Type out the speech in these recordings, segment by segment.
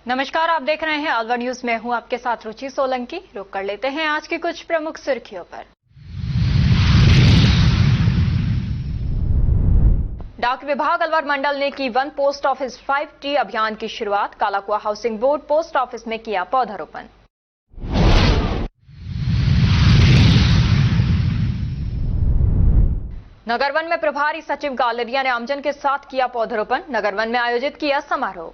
नमस्कार, आप देख रहे हैं अलवर न्यूज में हूं आपके साथ रुचि सोलंकी। रुक कर लेते हैं आज की कुछ प्रमुख सुर्खियों पर। डाक विभाग अलवर मंडल ने की वन पोस्ट ऑफिस 5T अभियान की शुरुआत। कालाकुआ हाउसिंग बोर्ड पोस्ट ऑफिस में किया पौधारोपण। नगर वन में प्रभारी सचिव गालेरिया ने आमजन के साथ किया पौधारोपण। नगर वन में आयोजित किया समारोह।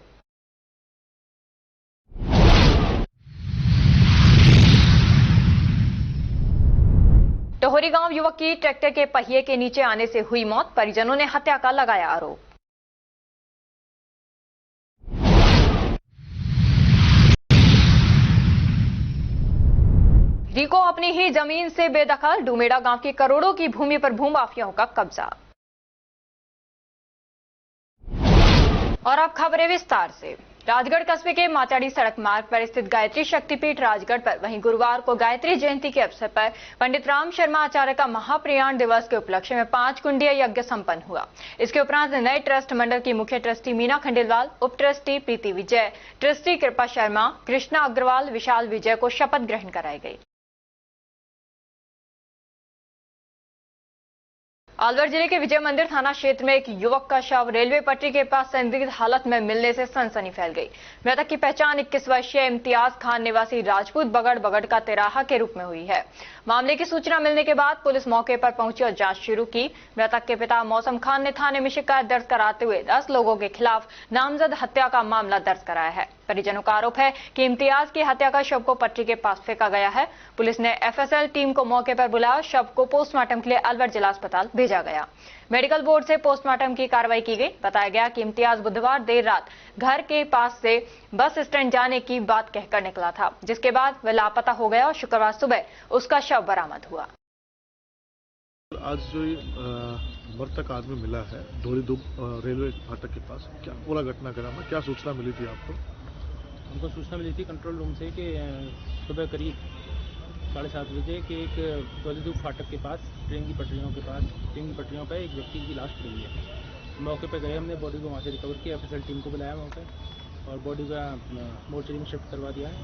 टोहरी गांव युवक की ट्रैक्टर के पहिए के नीचे आने से हुई मौत। परिजनों ने हत्या का लगाया आरोप। रिको अपनी ही जमीन से बेदखल। डूमेड़ा गांव की करोड़ों की भूमि पर भूमाफियाओं का कब्जा। और अब खबरें विस्तार से। राजगढ़ कस्बे के माचाड़ी सड़क मार्ग पर स्थित गायत्री शक्तिपीठ राजगढ़ पर वहीं गुरुवार को गायत्री जयंती के अवसर पर पंडित राम शर्मा आचार्य का महाप्रयाण दिवस के उपलक्ष्य में 5 कुंडीय यज्ञ संपन्न हुआ। इसके उपरांत नए ट्रस्ट मंडल की मुख्य ट्रस्टी मीना खंडेलवाल, उप ट्रस्टी प्रीति विजय, ट्रस्टी कृपा शर्मा, कृष्णा अग्रवाल, विशाल विजय को शपथ ग्रहण कराई गई। अलवर जिले के विजय मंदिर थाना क्षेत्र में एक युवक का शव रेलवे पटरी के पास संदिग्ध हालत में मिलने से सनसनी फैल गई। मृतक की पहचान 21 वर्षीय इम्तियाज खान निवासी राजपूत बगड़ का तेराहा के रूप में हुई है। मामले की सूचना मिलने के बाद पुलिस मौके पर पहुंची और जांच शुरू की। मृतक के पिता मौसम खान ने थाने में शिकायत दर्ज कराते हुए 10 लोगों के खिलाफ नामजद हत्या का मामला दर्ज कराया है। परिजनों का आरोप है कि इम्तियाज की हत्या का शव को पटरी के पास फेंका गया है। पुलिस ने FSL टीम को मौके पर बुलाया। शव को पोस्टमार्टम के लिए अलवर जिला अस्पताल भेजा गया। मेडिकल बोर्ड से पोस्टमार्टम की कार्रवाई की गई। बताया गया कि इम्तियाज बुधवार देर रात घर के पास से बस स्टैंड जाने की बात कहकर निकला था, जिसके बाद वह लापता हो गया और शुक्रवार सुबह उसका शव बरामद हुआ। आज जो मृतक आदमी मिला है धोरीदुब रेलवे फाटक के पास, क्या पूरा घटनाक्रम है, क्या सूचना मिली थी आपको? हमको सूचना मिली थी कंट्रोल रूम से कि सुबह करीब 7:30 बजे कि एक धोरीदुब फाटक के पास ट्रेन की पटरियों पर एक व्यक्ति की लाश पड़ी है। मौके पर गए, हमने बॉडी को वहाँ से रिकवर किया। FSL टीम को बुलाया मौके और बॉडी का मोर्चरी में शिफ्ट करवा दिया है।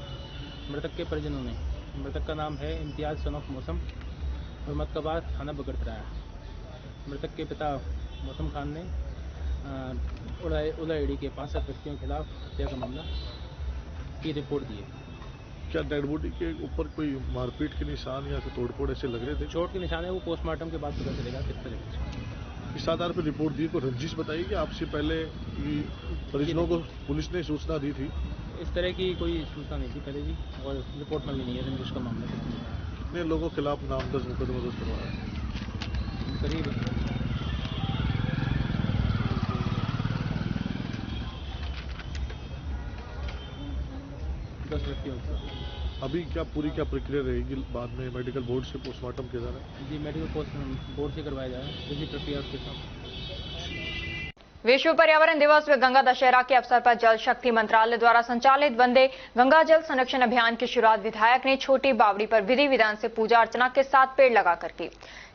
मृतक के परिजनों ने, मृतक का नाम है इम्तियाज सन ऑफ मौसम, हुर्मतकाबाद, थाना बगड़तराया। मृतक के पिता मौसम खान ने उलाएड़ी के 5 व्यक्तियों के खिलाफ हत्या का मामला की रिपोर्ट दी है। क्या डेड बॉडी के ऊपर कोई मारपीट के निशान या फिर तोड़फोड़ ऐसे लग रहे थे? चोट के निशान है, वो पोस्टमार्टम के बाद पता चलेगा किस तरह। इस आधार पर रिपोर्ट दी, को रंजिश बताई कि आपसे पहले परिजनों को पुलिस ने सूचना दी थी? इस तरह की कोई सूचना नहीं थी पहले जी, और रिपोर्ट में भी नहीं है रंजिश का मामला। कितने लोगों के खिलाफ नामजद मुकदमा दर्ज करवाया? करीब 10 व्यक्तियों का। अभी क्या प्रक्रिया रहेगी बाद में? मेडिकल बोर्ड से पोस्टमार्टम किया जा रहा है? जी, मेडिकल पोस्ट बोर्ड से करवाया जा रहा है, इसी प्रक्रिया के साथ। विश्व पर्यावरण दिवस व गंगा दशहरा के अवसर पर जल शक्ति मंत्रालय द्वारा संचालित वंदे गंगा जल संरक्षण अभियान की शुरुआत विधायक ने छोटी बावड़ी पर विधि विधान से पूजा अर्चना के साथ पेड़ लगाकर की।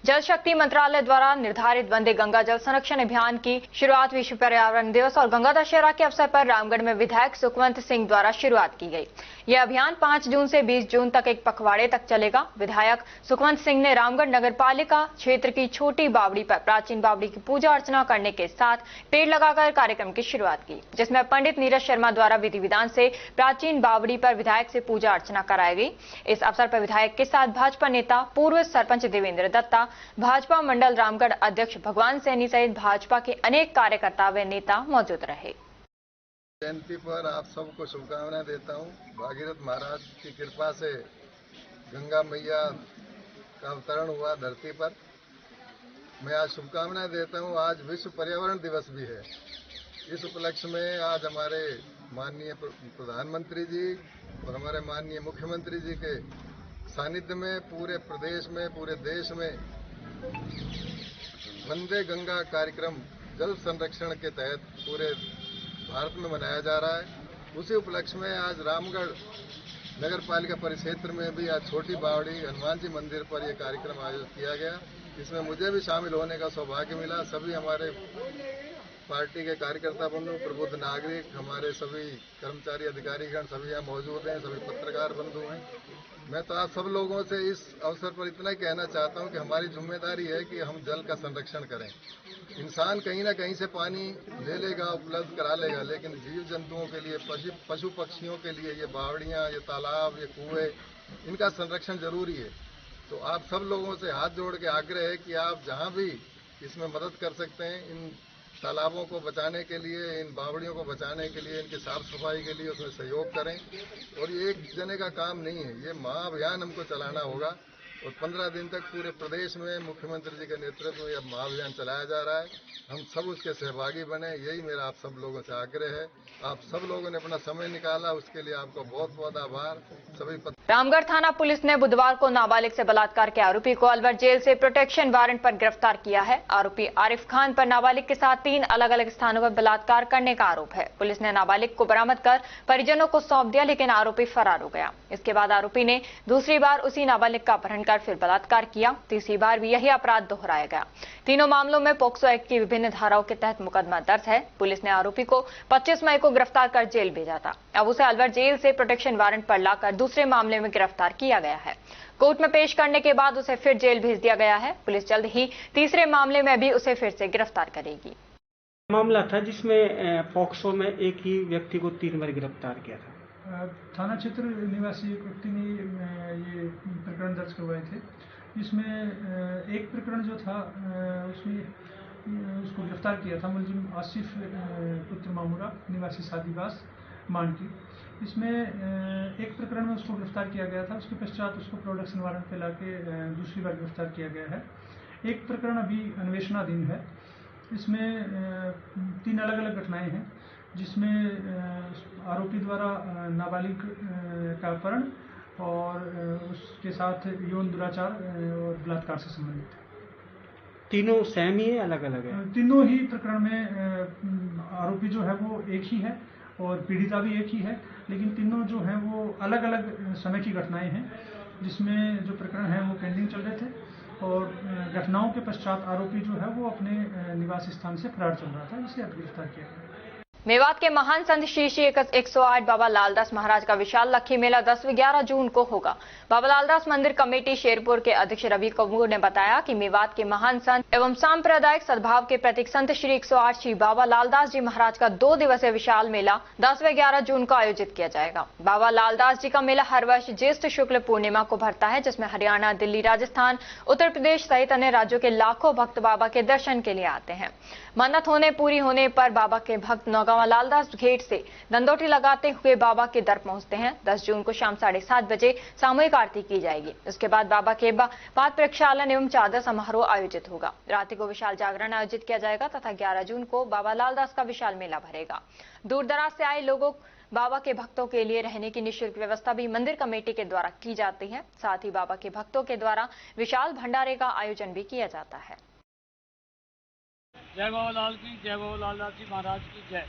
जल शक्ति मंत्रालय द्वारा निर्धारित वंदे गंगा जल संरक्षण अभियान की शुरुआत विश्व पर्यावरण दिवस और गंगा दशहरा के अवसर पर रामगढ़ में विधायक सुखवंत सिंह द्वारा शुरुआत की गई। यह अभियान 5 जून से 20 जून तक एक पखवाड़े तक चलेगा। विधायक सुखवंत सिंह ने रामगढ़ नगर पालिका क्षेत्र की छोटी बावड़ी पर प्राचीन बावड़ी की पूजा अर्चना करने के साथ पेड़ लगाकर कार्यक्रम की शुरुआत की, जिसमें पंडित नीरज शर्मा द्वारा विधि विधान से प्राचीन बावड़ी पर विधायक से पूजा अर्चना कराई गई। इस अवसर पर विधायक के साथ भाजपा नेता पूर्व सरपंच देवेंद्र दत्ता, भाजपा मंडल रामगढ़ अध्यक्ष भगवान सैनी सहित भाजपा के अनेक कार्यकर्ता व नेता मौजूद रहे। जयंती पर आप सबको शुभकामनाएं देता हूं। भागीरथ महाराज की कृपा से गंगा मैया का अवतरण हुआ धरती पर। मैं आज शुभकामनाएं देता हूं। आज विश्व पर्यावरण दिवस भी है। इस उपलक्ष्य में आज हमारे माननीय प्रधानमंत्री जी और हमारे माननीय मुख्यमंत्री जी के सानिध्य में पूरे प्रदेश में, पूरे देश में वंदे गंगा कार्यक्रम जल संरक्षण के तहत पूरे भारत में मनाया जा रहा है। उसी उपलक्ष्य में आज रामगढ़ नगर पालिका परिक्षेत्र में भी आज छोटी बावड़ी हनुमान जी मंदिर पर यह कार्यक्रम आयोजित किया गया। इसमें मुझे भी शामिल होने का सौभाग्य मिला। सभी हमारे पार्टी के कार्यकर्ता बंधु, प्रबुद्ध नागरिक, हमारे सभी कर्मचारी अधिकारीगण सभी यहाँ मौजूद हैं, सभी पत्रकार बंधु हैं। मैं तो आप सब लोगों से इस अवसर पर इतना ही कहना चाहता हूं कि हमारी जिम्मेदारी है कि हम जल का संरक्षण करें। इंसान कहीं ना कहीं से पानी ले लेगा, उपलब्ध करा लेगा, लेकिन जीव जंतुओं के लिए, पशु पक्षियों के लिए ये बावड़ियां, ये तालाब, ये कुएं, इनका संरक्षण जरूरी है। तो आप सब लोगों से हाथ जोड़ के आग्रह है कि आप जहां भी इसमें मदद कर सकते हैं, इन तालाबों को बचाने के लिए, इन बावड़ियों को बचाने के लिए, इनकी साफ सफाई के लिए उसमें सहयोग करें। और ये एक जने का काम नहीं है, ये महाअभियान हमको चलाना होगा और 15 दिन तक पूरे प्रदेश में मुख्यमंत्री जी के नेतृत्व में यह महाअभियान चलाया जा रहा है। हम सब उसके सहभागी बने, यही मेरा आप सब लोगों से आग्रह है। आप सब लोगों ने अपना समय निकाला, उसके लिए आपको बहुत बहुत आभार। सभी रामगढ़ थाना पुलिस ने बुधवार को नाबालिग से बलात्कार के आरोपी को अलवर जेल से प्रोटेक्शन वारंट पर गिरफ्तार किया है। आरोपी आरिफ खान पर नाबालिग के साथ 3 अलग-अलग स्थानों पर बलात्कार करने का आरोप है। पुलिस ने नाबालिग को बरामद कर परिजनों को सौंप दिया, लेकिन आरोपी फरार हो गया। इसके बाद आरोपी ने दूसरी बार उसी नाबालिग का अपहरण कर फिर बलात्कार किया। तीसरी बार भी यही अपराध दोहराया गया। तीनों मामलों में पोक्सो एक्ट की विभिन्न धाराओं के तहत मुकदमा दर्ज है। पुलिस ने आरोपी को 25 मई को गिरफ्तार कर जेल भेजा था। अब उसे अलवर जेल से प्रोटेक्शन वारंट पर लाकर दूसरे मामले में गिरफ्तार किया गया है। कोर्ट में पेश करने के बाद उसे फिर जेल भेज दिया गया है। पुलिस जल्द ही तीसरे मामले में भी उसे फिर से गिरफ्तार करेगी। मामला था जिसमें पॉक्सो में एक ही व्यक्ति को 3 बार गिरफ्तार किया था। थाना क्षेत्र निवासी एक व्यक्ति ने ये प्रकरण दर्ज करवाए थे। इसमें एक प्रकरण जो था उसमें उसको गिरफ्तार किया था मुलजिम आसिफ पुत्र मामूरा निवासी सादीबास मांडकी। इसमें एक प्रकरण में उसको गिरफ्तार किया गया था। उसके पश्चात उसको प्रोडक्शन वारंट पे लाके दूसरी बार गिरफ्तार किया गया है। एक प्रकरण अभी अन्वेषणाधीन है। इसमें 3 अलग-अलग घटनाएं हैं, जिसमें आरोपी द्वारा नाबालिग का अपहरण और उसके साथ यौन दुराचार और बलात्कार से संबंधित है। तीनों सेम ही है, अलग-अलग है? तीनों ही प्रकरण में आरोपी जो है वो एक ही है और पीड़िता भी एक ही है, लेकिन तीनों जो हैं वो अलग-अलग समय की घटनाएं हैं, जिसमें जो प्रकरण है वो पेंडिंग चल रहे थे और घटनाओं के पश्चात आरोपी जो है वो अपने निवास स्थान से फरार चल रहा था, जिसे अब गिरफ्तार किया गया। मेवात के महान संत श्री श्री 108 बाबा लालदास महाराज का विशाल लक्खी मेला 10 व 11 जून को होगा। बाबा लालदास मंदिर कमेटी शेरपुर के अध्यक्ष रवि कपूर ने बताया कि मेवात के महान संत एवं सांप्रदायिक सद्भाव के प्रतीक संत श्री 108 श्री बाबा लालदास जी महाराज का 2 दिवसीय विशाल मेला 10 व 11 जून को आयोजित किया जाएगा। बाबा लालदास जी का मेला हर वर्ष ज्येष्ठ शुक्ल पूर्णिमा को भरता है, जिसमें हरियाणा, दिल्ली, राजस्थान, उत्तर प्रदेश सहित अन्य राज्यों के लाखों भक्त बाबा के दर्शन के लिए आते हैं। मन्नत पूरी होने पर बाबा के भक्त नौगांव लालदास गेट से दंडोटी लगाते हुए बाबा के दर पहुंचते हैं। 10 जून को शाम 7:30 बजे सामूहिक आरती की जाएगी। उसके बाद बाबा के पाद प्रक्षालन एवं चादर समारोह आयोजित होगा। रात्रि को विशाल जागरण आयोजित किया जाएगा तथा 11 जून को बाबा लालदास का विशाल मेला भरेगा। दूर दराज से आए लोगों बाबा के भक्तों के लिए रहने की निःशुल्क व्यवस्था भी मंदिर कमेटी के द्वारा की जाती है। साथ ही बाबा के भक्तों के द्वारा विशाल भंडारे का आयोजन भी किया जाता है। जय बाबा लाल की, जय बाबा लालदास जी महाराज की जय।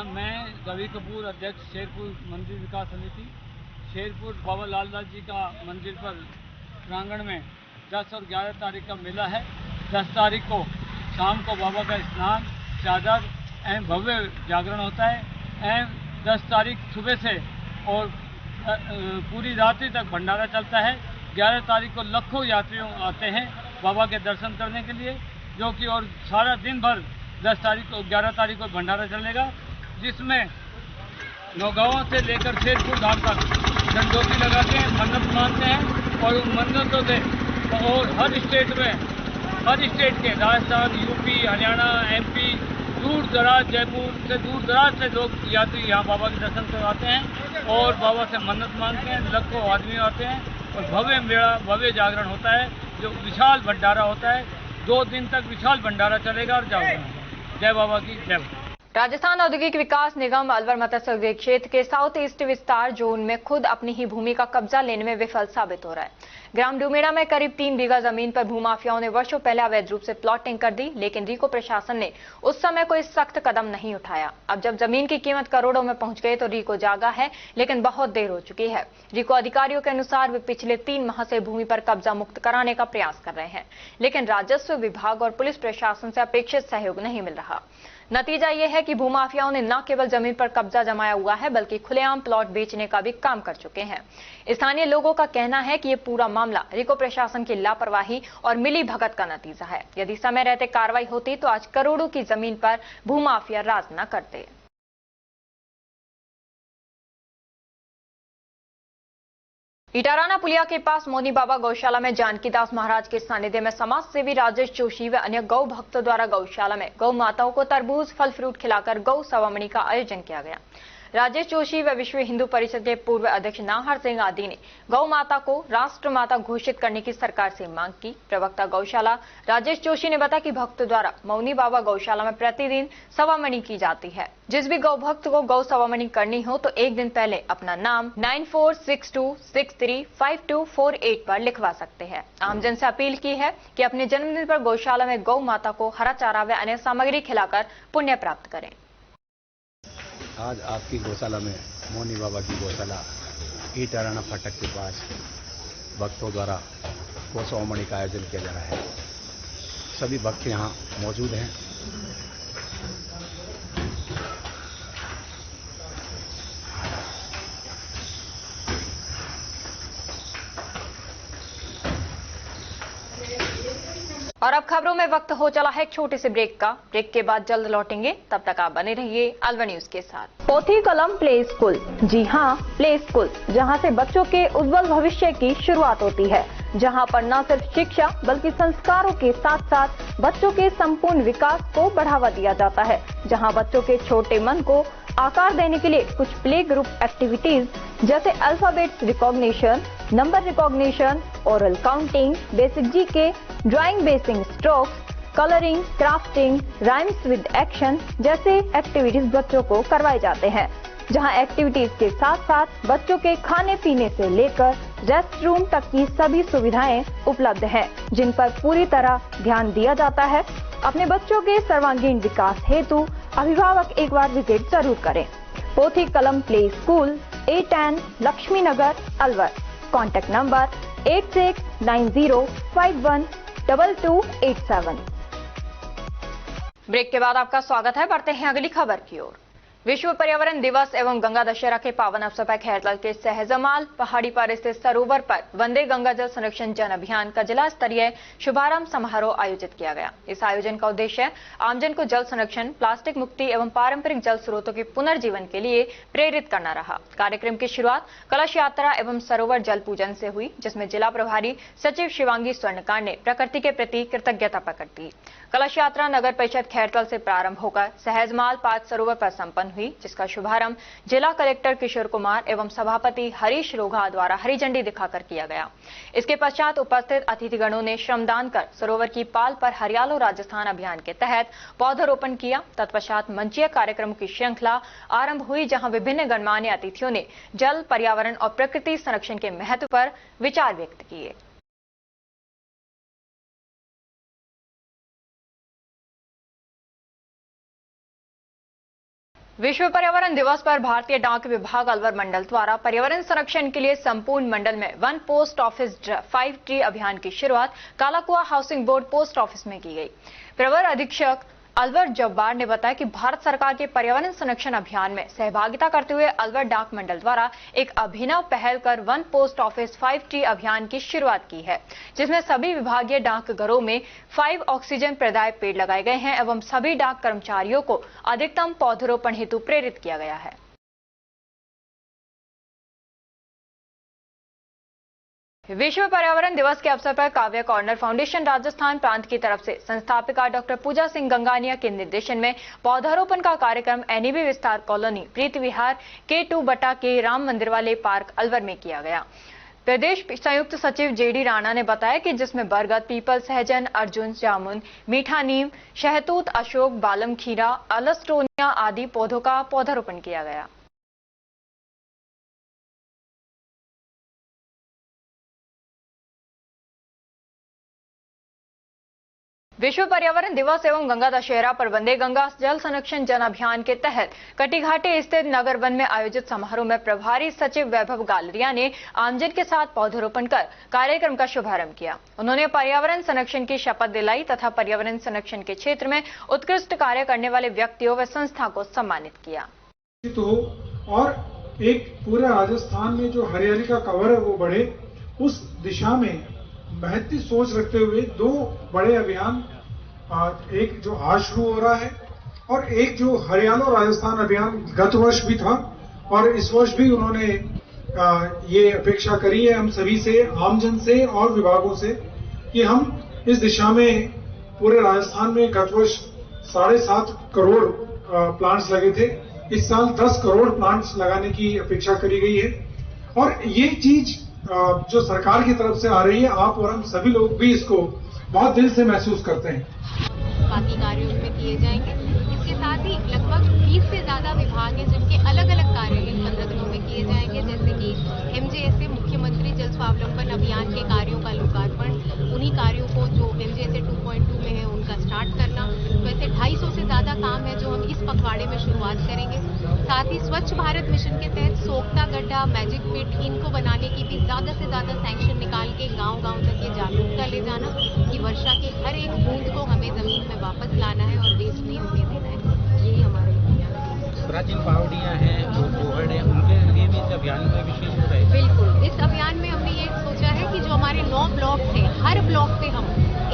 मैं रवि कपूर, अध्यक्ष शेरपुर मंदिर विकास समिति। शेरपुर बाबा लालदास जी का मंदिर पर प्रांगण में 10 और 11 तारीख का मेला है। 10 तारीख को शाम को बाबा का स्नान, चादर एवं भव्य जागरण होता है एवं 10 तारीख सुबह से और पूरी रात्रि तक भंडारा चलता है। 11 तारीख को लाखों यात्री आते हैं बाबा के दर्शन करने के लिए, जो कि और सारा दिन भर 10 तारीख को 11 तारीख को भंडारा चलेगा, जिसमें नौगांव से लेकर शेरपुर धाम तक दंडोती लगाते हैं, मन्नत मानते हैं और उन मन्नतों से और हर स्टेट के राजस्थान, यूपी, हरियाणा, एमपी, दूर दराज, जयपुर से दूर दराज से लोग यात्री यहाँ बाबा के दर्शन करवाते हैं और बाबा से मन्नत मांगते हैं। लाखों आदमी आते हैं और भव्य मेला, भव्य जागरण होता है, जो विशाल भंडारा होता है। 2 दिन तक विशाल भंडारा चलेगा और जागरण होगा। जय बाबा की जय। राजस्थान औद्योगिक विकास निगम अलवर मत्स्य क्षेत्र के साउथ ईस्ट विस्तार जोन में खुद अपनी ही भूमि का कब्जा लेने में विफल साबित हो रहा है। ग्राम डुमेड़ा में करीब 3 बीघा जमीन पर भूमाफियाओं ने वर्षों पहले अवैध रूप से प्लॉटिंग कर दी, लेकिन रिको प्रशासन ने उस समय कोई सख्त कदम नहीं उठाया। अब जब जमीन की कीमत करोड़ों में पहुंच गई तो रिको जागा है, लेकिन बहुत देर हो चुकी है। रिको अधिकारियों के अनुसार वे पिछले 3 माह से भूमि पर कब्जा मुक्त कराने का प्रयास कर रहे हैं, लेकिन राजस्व विभाग और पुलिस प्रशासन से अपेक्षित सहयोग नहीं मिल रहा। नतीजा यह है कि भूमाफियाओं ने न केवल जमीन पर कब्जा जमाया हुआ है, बल्कि खुलेआम प्लॉट बेचने का भी काम कर चुके हैं। स्थानीय लोगों का कहना है कि यह पूरा मामला रिको प्रशासन की लापरवाही और मिली भगत का नतीजा है। यदि समय रहते कार्रवाई होती तो आज करोड़ों की जमीन पर भूमाफिया राज न करते। इटाराना पुलिया के पास मोनी बाबा गौशाला में जानकीदास महाराज के सानिध्य में समाज सेवी राजेश जोशी व अन्य गौ भक्तों द्वारा गौशाला में गौ माताओं को तरबूज फल फ्रूट खिलाकर गौ सवामणी का आयोजन किया गया। राजेश जोशी व विश्व हिंदू परिषद के पूर्व अध्यक्ष नाहर सिंह आदि ने गौ माता को राष्ट्र माता घोषित करने की सरकार से मांग की। प्रवक्ता गौशाला राजेश जोशी ने बताया कि भक्तों द्वारा मौनी बाबा गौशाला में प्रतिदिन सवामणी की जाती है। जिस भी गौ भक्त को गौ सवामणी करनी हो तो एक दिन पहले अपना नाम 9462635248 पर लिखवा सकते हैं। आमजन से अपील की है कि अपने जन्मदिन पर गौशाला में गौ माता को हरा चारा व अन्य सामग्री खिलाकर पुण्य प्राप्त करें। आज आपकी गौशाला में मोनी बाबा की गौशाला इटाराना फाटक के पास भक्तों द्वारा गौ सवामणी का आयोजन किया जा रहा है। सभी भक्त यहाँ मौजूद हैं। और अब खबरों में वक्त हो चला है एक छोटे से ब्रेक का। ब्रेक के बाद जल्द लौटेंगे, तब तक आप बने रहिए अलवर न्यूज के साथ। पोथी कलम प्ले स्कूल, जी हाँ प्ले स्कूल, जहाँ से बच्चों के उज्जवल भविष्य की शुरुआत होती है, जहाँ पर न सिर्फ शिक्षा बल्कि संस्कारों के साथ साथ बच्चों के संपूर्ण विकास को बढ़ावा दिया जाता है, जहाँ बच्चों के छोटे मन को आकार देने के लिए कुछ प्ले ग्रुप एक्टिविटीज जैसे alphabets recognition, number recognition, oral counting, basic GK, drawing basic strokes, colouring, crafting, rhymes with action जैसे एक्टिविटीज बच्चों को करवाए जाते हैं, जहां एक्टिविटीज के साथ साथ बच्चों के खाने पीने से लेकर रेस्ट रूम तक की सभी सुविधाएं उपलब्ध हैं, जिन पर पूरी तरह ध्यान दिया जाता है। अपने बच्चों के सर्वांगीण विकास हेतु अभिभावक एक बार विजिट जरूर करें। Pothi Kalam play school, A10 Laxmi Nagar, Alwar. Contact number 8690512287। Break के बाद आपका स्वागत है। बढ़ते हैं अगली खबर की ओर। विश्व पर्यावरण दिवस एवं गंगा दशहरा के पावन अवसर पर खैरतल के सहजमाल पहाड़ी पर स्थित सरोवर पर वंदे गंगा जल संरक्षण जन अभियान का जिला स्तरीय शुभारंभ समारोह आयोजित किया गया। इस आयोजन का उद्देश्य आमजन को जल संरक्षण, प्लास्टिक मुक्ति एवं पारंपरिक जल स्रोतों के पुनर्जीवन के लिए प्रेरित करना रहा। कार्यक्रम की शुरुआत कलश यात्रा एवं सरोवर जल पूजन से हुई, जिसमें जिला प्रभारी सचिव शिवांगी स्वर्णकार ने प्रकृति के प्रति कृतज्ञता प्रकट की। कलश यात्रा नगर परिषद खैरतल से प्रारंभ होकर सहजमाल पार्क सरोवर पर संपन्न हुई, जिसका शुभारंभ जिला कलेक्टर किशोर कुमार एवं सभापति हरीश रोघा द्वारा हरी झंडी दिखाकर किया गया। इसके पश्चात उपस्थित अतिथिगणों ने श्रमदान कर सरोवर की पाल पर हरियालो राजस्थान अभियान के तहत पौधरोपण किया। तत्पश्चात मंचीय कार्यक्रमों की श्रृंखला आरंभ हुई, जहां विभिन्न गणमान्य अतिथियों ने जल, पर्यावरण और प्रकृति संरक्षण के महत्व पर विचार व्यक्त किए। विश्व पर्यावरण दिवस पर भारतीय डाक विभाग अलवर मंडल द्वारा पर्यावरण संरक्षण के लिए संपूर्ण मंडल में वन पोस्ट ऑफिस 5 ट्री अभियान की शुरुआत कालाकुआ हाउसिंग बोर्ड पोस्ट ऑफिस में की गई। प्रवर अधीक्षक अलवर जब्बार ने बताया कि भारत सरकार के पर्यावरण संरक्षण अभियान में सहभागिता करते हुए अलवर डाक मंडल द्वारा एक अभिनव पहल कर वन पोस्ट ऑफिस 5 ट्री अभियान की शुरुआत की है, जिसमें सभी विभागीय डाकघरों में 5 ऑक्सीजन प्रदायक पेड़ लगाए गए हैं एवं सभी डाक कर्मचारियों को अधिकतम पौधरोपण हेतु प्रेरित किया गया है। विश्व पर्यावरण दिवस के अवसर पर काव्य कॉर्नर फाउंडेशन राजस्थान प्रांत की तरफ से संस्थापिका डॉक्टर पूजा सिंह गंगानिया के निर्देशन में पौधारोपण का कार्यक्रम एनईबी विस्तार कॉलोनी, प्रीत विहार के राम मंदिर वाले पार्क अलवर में किया गया। प्रदेश संयुक्त सचिव जेडी राणा ने बताया कि जिसमें बरगद, पीपल, सहजन, अर्जुन, जामुन, मीठा नीम, शहतूत, अशोक, बालम खीरा, अलस्टोनिया आदि पौधों का पौधारोपण किया गया। विश्व पर्यावरण दिवस एवं गंगा दशहरा पर वंदे गंगा जल संरक्षण जन अभियान के तहत कटिघाटी स्थित नगर वन में आयोजित समारोह में प्रभारी सचिव वैभव गालरिया ने आमजन के साथ पौधारोपण कर कार्यक्रम का शुभारंभ किया। उन्होंने पर्यावरण संरक्षण की शपथ दिलाई तथा पर्यावरण संरक्षण के क्षेत्र में उत्कृष्ट कार्य करने वाले व्यक्तियों व संस्था को सम्मानित किया। और एक पूरे राजस्थान में जो हरियाली का कवर है वो बढ़े, उस दिशा में महत्ती सोच रखते हुए दो बड़े अभियान, एक जो आज शुरू हो रहा है और एक जो हरियाणा राजस्थान अभियान गत वर्ष भी था और इस वर्ष भी उन्होंने ये अपेक्षा करी है हम सभी से, आमजन से और विभागों से, कि हम इस दिशा में पूरे राजस्थान में गत वर्ष 7.5 करोड़ प्लांट्स लगे थे, इस साल 10 करोड़ प्लांट्स लगाने की अपेक्षा करी गई है। और ये चीज जो सरकार की तरफ से आ रही है, आप और हम सभी लोग भी इसको बहुत दिल से महसूस करते हैं। बाकी कार्य उसमें किए जाएंगे। इसके साथ ही लगभग 20 से ज्यादा विभाग हैं जिनके अलग अलग कार्य इन 15 दिनों में किए जाएंगे, जैसे कि MJSA मुख्यमंत्री जल स्वावलंबन अभियान के कार्यों का लोकार्पण, उन्हीं कार्यों को जो MJSA 2.2 में है उनका स्टार्ट करना। वैसे 250 से ज्यादा काम है जो हम इस पखवाड़े में शुरुआत करेंगे। साथ ही स्वच्छ भारत मिशन के तहत सोखता गड्ढा, मैजिक पिट, इनको बनाने की भी ज्यादा से ज्यादा सैंक्शन निकाल के गांव-गांव तक ये जागरूकता ले जाना कि वर्षा के हर एक बूंद को हमें जमीन में वापस लाना है और वेस्ट नहीं होने देना है। यही हमारे प्राचीन पहाड़ियाँ हैं, जो जोहड़ है, उनके लिए भी इस अभियान में विशेष हो रहेगा। बिल्कुल, इस अभियान में हमने ये सोचा है कि जो हमारे 9 ब्लॉक थे, हर ब्लॉक पे हम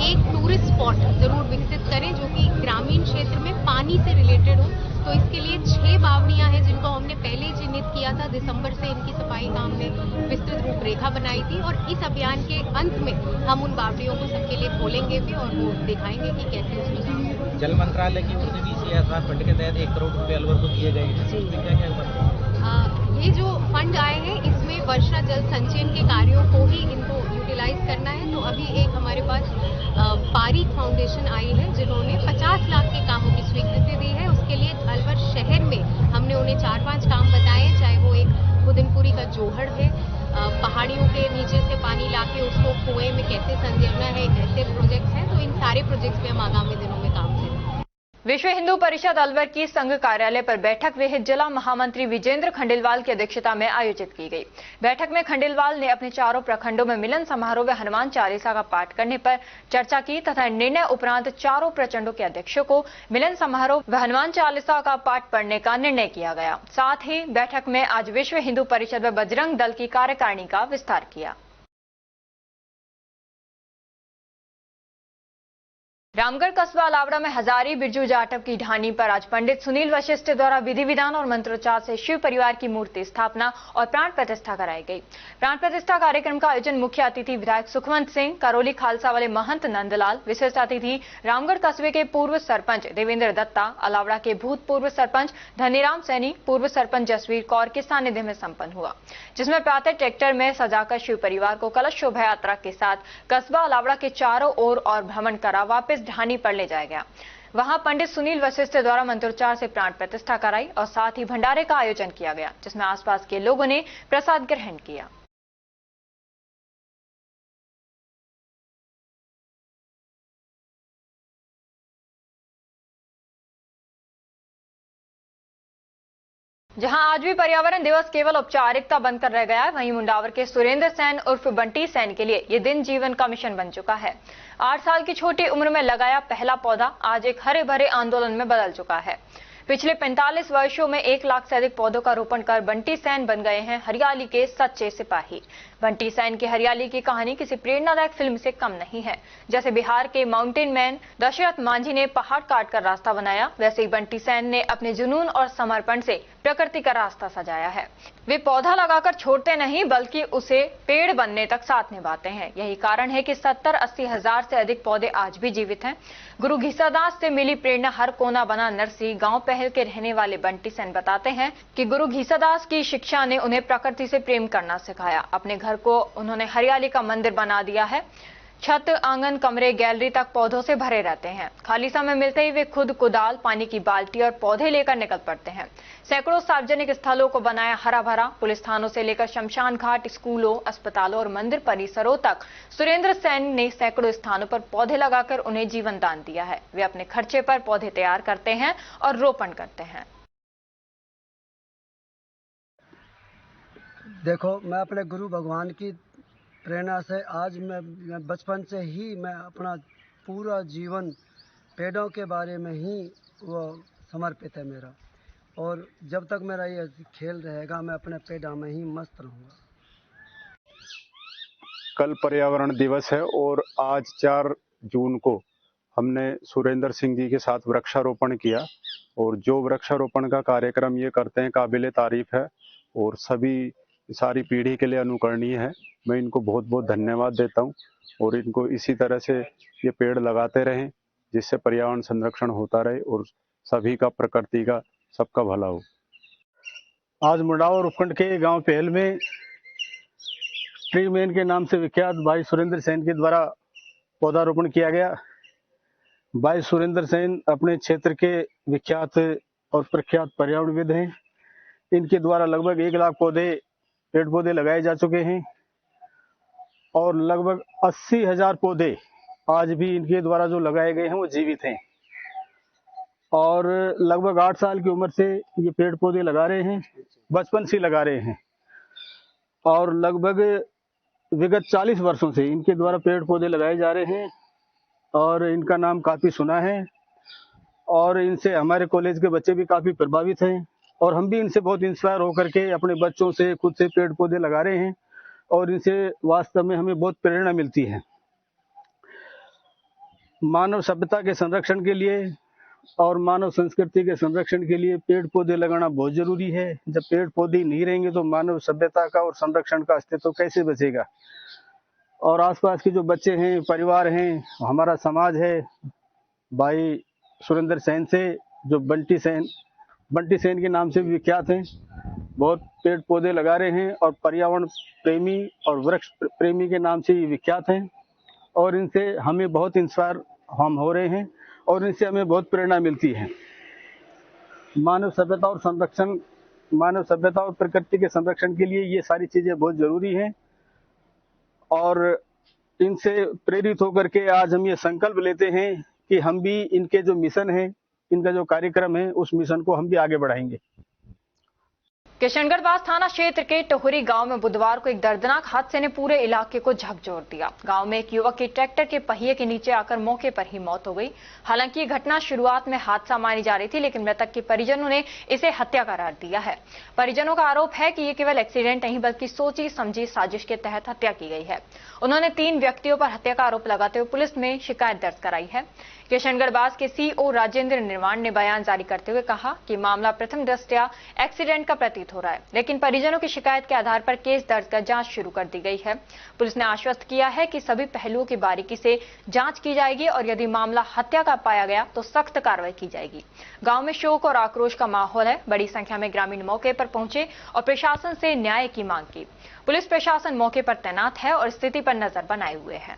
एक टूरिस्ट स्पॉट जरूर विकसित करें जो कि ग्रामीण क्षेत्र में पानी से रिलेटेड हो। तो इसके लिए 6 बावड़ियां हैं जिनको हमने पहले ही चिन्हित किया था। दिसंबर से इनकी सफाई काम में विस्तृत रूपरेखा बनाई थी और इस अभियान के अंत में हम उन बावड़ियों को सबके लिए खोलेंगे भी और वो दिखाएंगे कि कैसे उसमें काम। जल मंत्रालय की ओर से भी CSR फंड के तहत 1 करोड़ रुपए अलवर को दिए गए हैं। इसमें क्या क्या हुआ? ये जो फंड आए हैं इसमें वर्षा जल संचयन के कार्यों को ही इनको यूटिलाइज करना है। तो अभी एक हमारे पास पारिक फाउंडेशन आई है जिन्होंने 50 लाख के कामों की स्वीकृति दी है। उसके लिए अलवर शहर में हमने उन्हें 4-5 काम बताए, चाहे वो एक खुदनपुरी का जोहड़ है, पहाड़ियों के नीचे से पानी लाके उसको कुएं में कैसे संजरना है, ऐसे प्रोजेक्ट्स हैं। तो इन सारे प्रोजेक्ट्स पे हम आगामी दिनों में काम करेंगे। विश्व हिंदू परिषद अलवर की संघ कार्यालय पर बैठक विहित जिला महामंत्री विजेंद्र खंडेलवाल की अध्यक्षता में आयोजित की गई। बैठक में खंडेलवाल ने अपने चारों प्रखंडों में मिलन समारोह व हनुमान चालीसा का पाठ करने पर चर्चा की तथा निर्णय उपरांत चारों प्रखंडों के अध्यक्षों को मिलन समारोह व हनुमान चालीसा का पाठ पढ़ने का निर्णय किया गया। साथ ही बैठक में आज विश्व हिंदू परिषद व बजरंग दल की कार्यकारिणी का विस्तार किया। रामगढ़ कस्बा अलावड़ा में हजारी बिरजू जाटव की ढाणी पर आज पंडित सुनील वशिष्ठ द्वारा विधि विधान और मंत्रोच्चार से शिव परिवार की मूर्ति स्थापना और प्राण प्रतिष्ठा कराई गई। प्राण प्रतिष्ठा कार्यक्रम का आयोजन मुख्य अतिथि विधायक सुखवंत सिंह, करौली खालसा वाले महंत नंदलाल, विशिष्ट अतिथि रामगढ़ कस्बे के पूर्व सरपंच देवेंद्र दत्ता, अलावड़ा के भूतपूर्व सरपंच धनीराम सैनी, पूर्व सरपंच जसवीर कौर के सानिध्य में संपन्न हुआ, जिसमें प्रातः ट्रैक्टर में सजाकर शिव परिवार को कलश शोभा यात्रा के साथ कस्बा अलावड़ा के चारों ओर और भ्रमण करा वापस ढाणी पर ले जाया गया। वहां पंडित सुनील वशिष्ठ द्वारा मंत्रोच्चार से प्राण प्रतिष्ठा कराई और साथ ही भंडारे का आयोजन किया गया, जिसमें आसपास के लोगों ने प्रसाद ग्रहण किया। जहां आज भी पर्यावरण दिवस केवल औपचारिकता बनकर रह गया है, वहीं मुंडावर के सुरेंद्र सैन उर्फ बंटी सैन के लिए ये दिन जीवन का मिशन बन चुका है। 8 साल की छोटी उम्र में लगाया पहला पौधा आज एक हरे भरे आंदोलन में बदल चुका है। पिछले 45 वर्षों में 1 लाख से अधिक पौधों का रोपण कर बंटी सैन बन गए हैं हरियाली के सच्चे सिपाही। बंटी सैन की हरियाली की कहानी किसी प्रेरणादायक फिल्म से कम नहीं है। जैसे बिहार के माउंटेन मैन दशरथ मांझी ने पहाड़ काटकर रास्ता बनाया, वैसे ही बंटी सैन ने अपने जुनून और समर्पण से प्रकृति का रास्ता सजाया है। वे पौधा लगाकर छोड़ते नहीं बल्कि उसे पेड़ बनने तक साथ निभाते हैं। यही कारण है कि 70-80 हजार से अधिक पौधे आज भी जीवित हैं। गुरु घीसादास से मिली प्रेरणा हर कोना बना नरसी गांव पहल के रहने वाले बंटी सैन बताते हैं कि गुरु घीसादास की शिक्षा ने उन्हें प्रकृति से प्रेम करना सिखाया। अपने घर को उन्होंने हरियाली का मंदिर बना दिया है। छत, आंगन, कमरे, गैलरी तक पौधों से भरे रहते हैं। खाली समय मिलते ही वे खुद कुदाल, पानी की बाल्टी और पौधे लेकर निकल पड़ते हैं। सैकड़ों सार्वजनिक स्थलों को बनाया हरा भरा। पुलिस थानों से लेकर शमशान घाट, स्कूलों, अस्पतालों और मंदिर परिसरों तक सुरेंद्र सैन ने सैकड़ों स्थानों पर पौधे लगाकर उन्हें जीवन दान दिया है। वे अपने खर्चे पर पौधे तैयार करते हैं और रोपण करते हैं। देखो, मैं अपने गुरु भगवान की प्रेरणा से आज मैं बचपन से ही मैं अपना पूरा जीवन पेड़ों के बारे में ही वो समर्पित है मेरा, और जब तक मेरा ये खेल रहेगा मैं अपने पेड़ों में ही मस्त रहूँगा। कल पर्यावरण दिवस है और आज 4 जून को हमने सुरेंद्र सिंह जी के साथ वृक्षारोपण किया, और जो वृक्षारोपण का कार्यक्रम ये करते हैं काबिले तारीफ है और सारी पीढ़ी के लिए अनुकरणीय है। मैं इनको बहुत बहुत धन्यवाद देता हूं और इनको इसी तरह से ये पेड़ लगाते रहें जिससे पर्यावरण संरक्षण होता रहे और सभी का, प्रकृति का, सबका भला हो। आज मुंडावर उपखंड के गांव पहल में ट्री मैन के नाम से विख्यात भाई सुरेंद्र सेन के द्वारा पौधारोपण किया गया। भाई सुरेंद्र सेन अपने क्षेत्र के विख्यात और प्रख्यात पर्यावरणविद हैं। इनके द्वारा लगभग 1 लाख पेड़ पौधे लगाए जा चुके हैं और लगभग 80,000 पौधे आज भी इनके द्वारा जो लगाए गए हैं वो जीवित हैं, और लगभग 8 साल की उम्र से ये पेड़ पौधे लगा रहे हैं, बचपन से लगा रहे हैं, और लगभग विगत 40 वर्षों से इनके द्वारा पेड़ पौधे लगाए जा रहे हैं और इनका नाम काफ़ी सुना है, और इनसे हमारे कॉलेज के बच्चे भी काफ़ी प्रभावित हैं और हम भी इनसे बहुत इंस्पायर होकर के अपने बच्चों से, खुद से पेड़ पौधे लगा रहे हैं और इनसे वास्तव में हमें बहुत प्रेरणा मिलती है। मानव सभ्यता के संरक्षण के लिए और मानव संस्कृति के संरक्षण के लिए पेड़ पौधे लगाना बहुत जरूरी है। जब पेड़ पौधे नहीं रहेंगे तो मानव सभ्यता का और संरक्षण का अस्तित्व कैसे बचेगा। और आसपास के जो बच्चे हैं, परिवार हैं, हमारा समाज है, भाई सुरेंद्र सेन से जो बंटी सेन के नाम से भी विख्यात हैं, बहुत पेड़ पौधे लगा रहे हैं और पर्यावरण प्रेमी और वृक्ष प्रेमी के नाम से ये विख्यात हैं, और इनसे हमें बहुत इंस्पायर हम हो रहे हैं और इनसे हमें बहुत प्रेरणा मिलती है। मानव सभ्यता और प्रकृति के संरक्षण के लिए ये सारी चीजें बहुत जरूरी हैं, और इनसे प्रेरित होकर के आज हम ये संकल्प लेते हैं कि हम भी इनके जो मिशन है, इनका जो कार्यक्रम है, उस मिशन को हम भी आगे बढ़ाएंगे। किशनगढ़ बास थाना क्षेत्र के टोहरी गांव में बुधवार को एक दर्दनाक हादसे ने पूरे इलाके को झकझोर दिया। गांव में एक युवक की ट्रैक्टर के पहिए के नीचे आकर मौके पर ही मौत हो गई। हालांकि ये घटना शुरुआत में हादसा मानी जा रही थी, लेकिन मृतक के परिजनों ने इसे हत्या करार दिया है। परिजनों का आरोप है कि ये केवल एक्सीडेंट नहीं बल्कि सोची समझी साजिश के तहत हत्या की गई है। उन्होंने 3 व्यक्तियों पर हत्या का आरोप लगाते हुए पुलिस में शिकायत दर्ज कराई है। किशनगढ़ बास के सीओ राजेंद्र निर्माण ने बयान जारी करते हुए कहा कि मामला प्रथम दृष्टया एक्सीडेंट का प्रतीत हो रहा है, लेकिन परिजनों की शिकायत के आधार पर केस दर्ज कर जांच शुरू कर दी गई है। पुलिस ने आश्वस्त किया है कि सभी पहलुओं की बारीकी से जांच की जाएगी और यदि मामला हत्या का पाया गया तो सख्त कार्रवाई की जाएगी। गांव में शोक और आक्रोश का माहौल है। बड़ी संख्या में ग्रामीण मौके पर पहुंचे और प्रशासन से न्याय की मांग की। पुलिस प्रशासन मौके पर तैनात है और स्थिति पर नजर बनाए हुए है।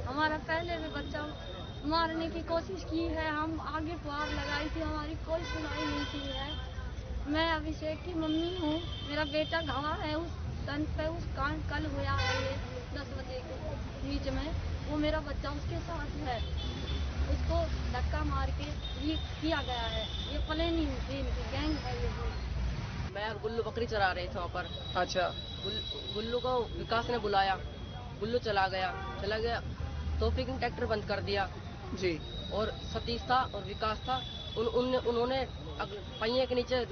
हमारा पहले भी बच्चा मारने की कोशिश की है, हम आगे गुहार लगाई थी, हमारी कोई सुनाई नहीं की है। मैं अभिषेक की मम्मी हूँ, मेरा बेटा गवाह है उस तन पे, उस कांड कल हुआ है ये 10 बजे के बीच में, वो मेरा बच्चा उसके साथ है, उसको धक्का मार के ये किया गया है। ये प्लानिंग थी, इनकी गैंग है ये। मैं और गुल्लू बकरी चरा रहे थे वहाँ पर। अच्छा। गुल्लू को विकास ने बुलाया, गुल्लू चला गया तौफीक ने ट्रैक्टर बंद कर दिया जी, और सतीश था और विकास था, उन्होंने पहिए के नीचे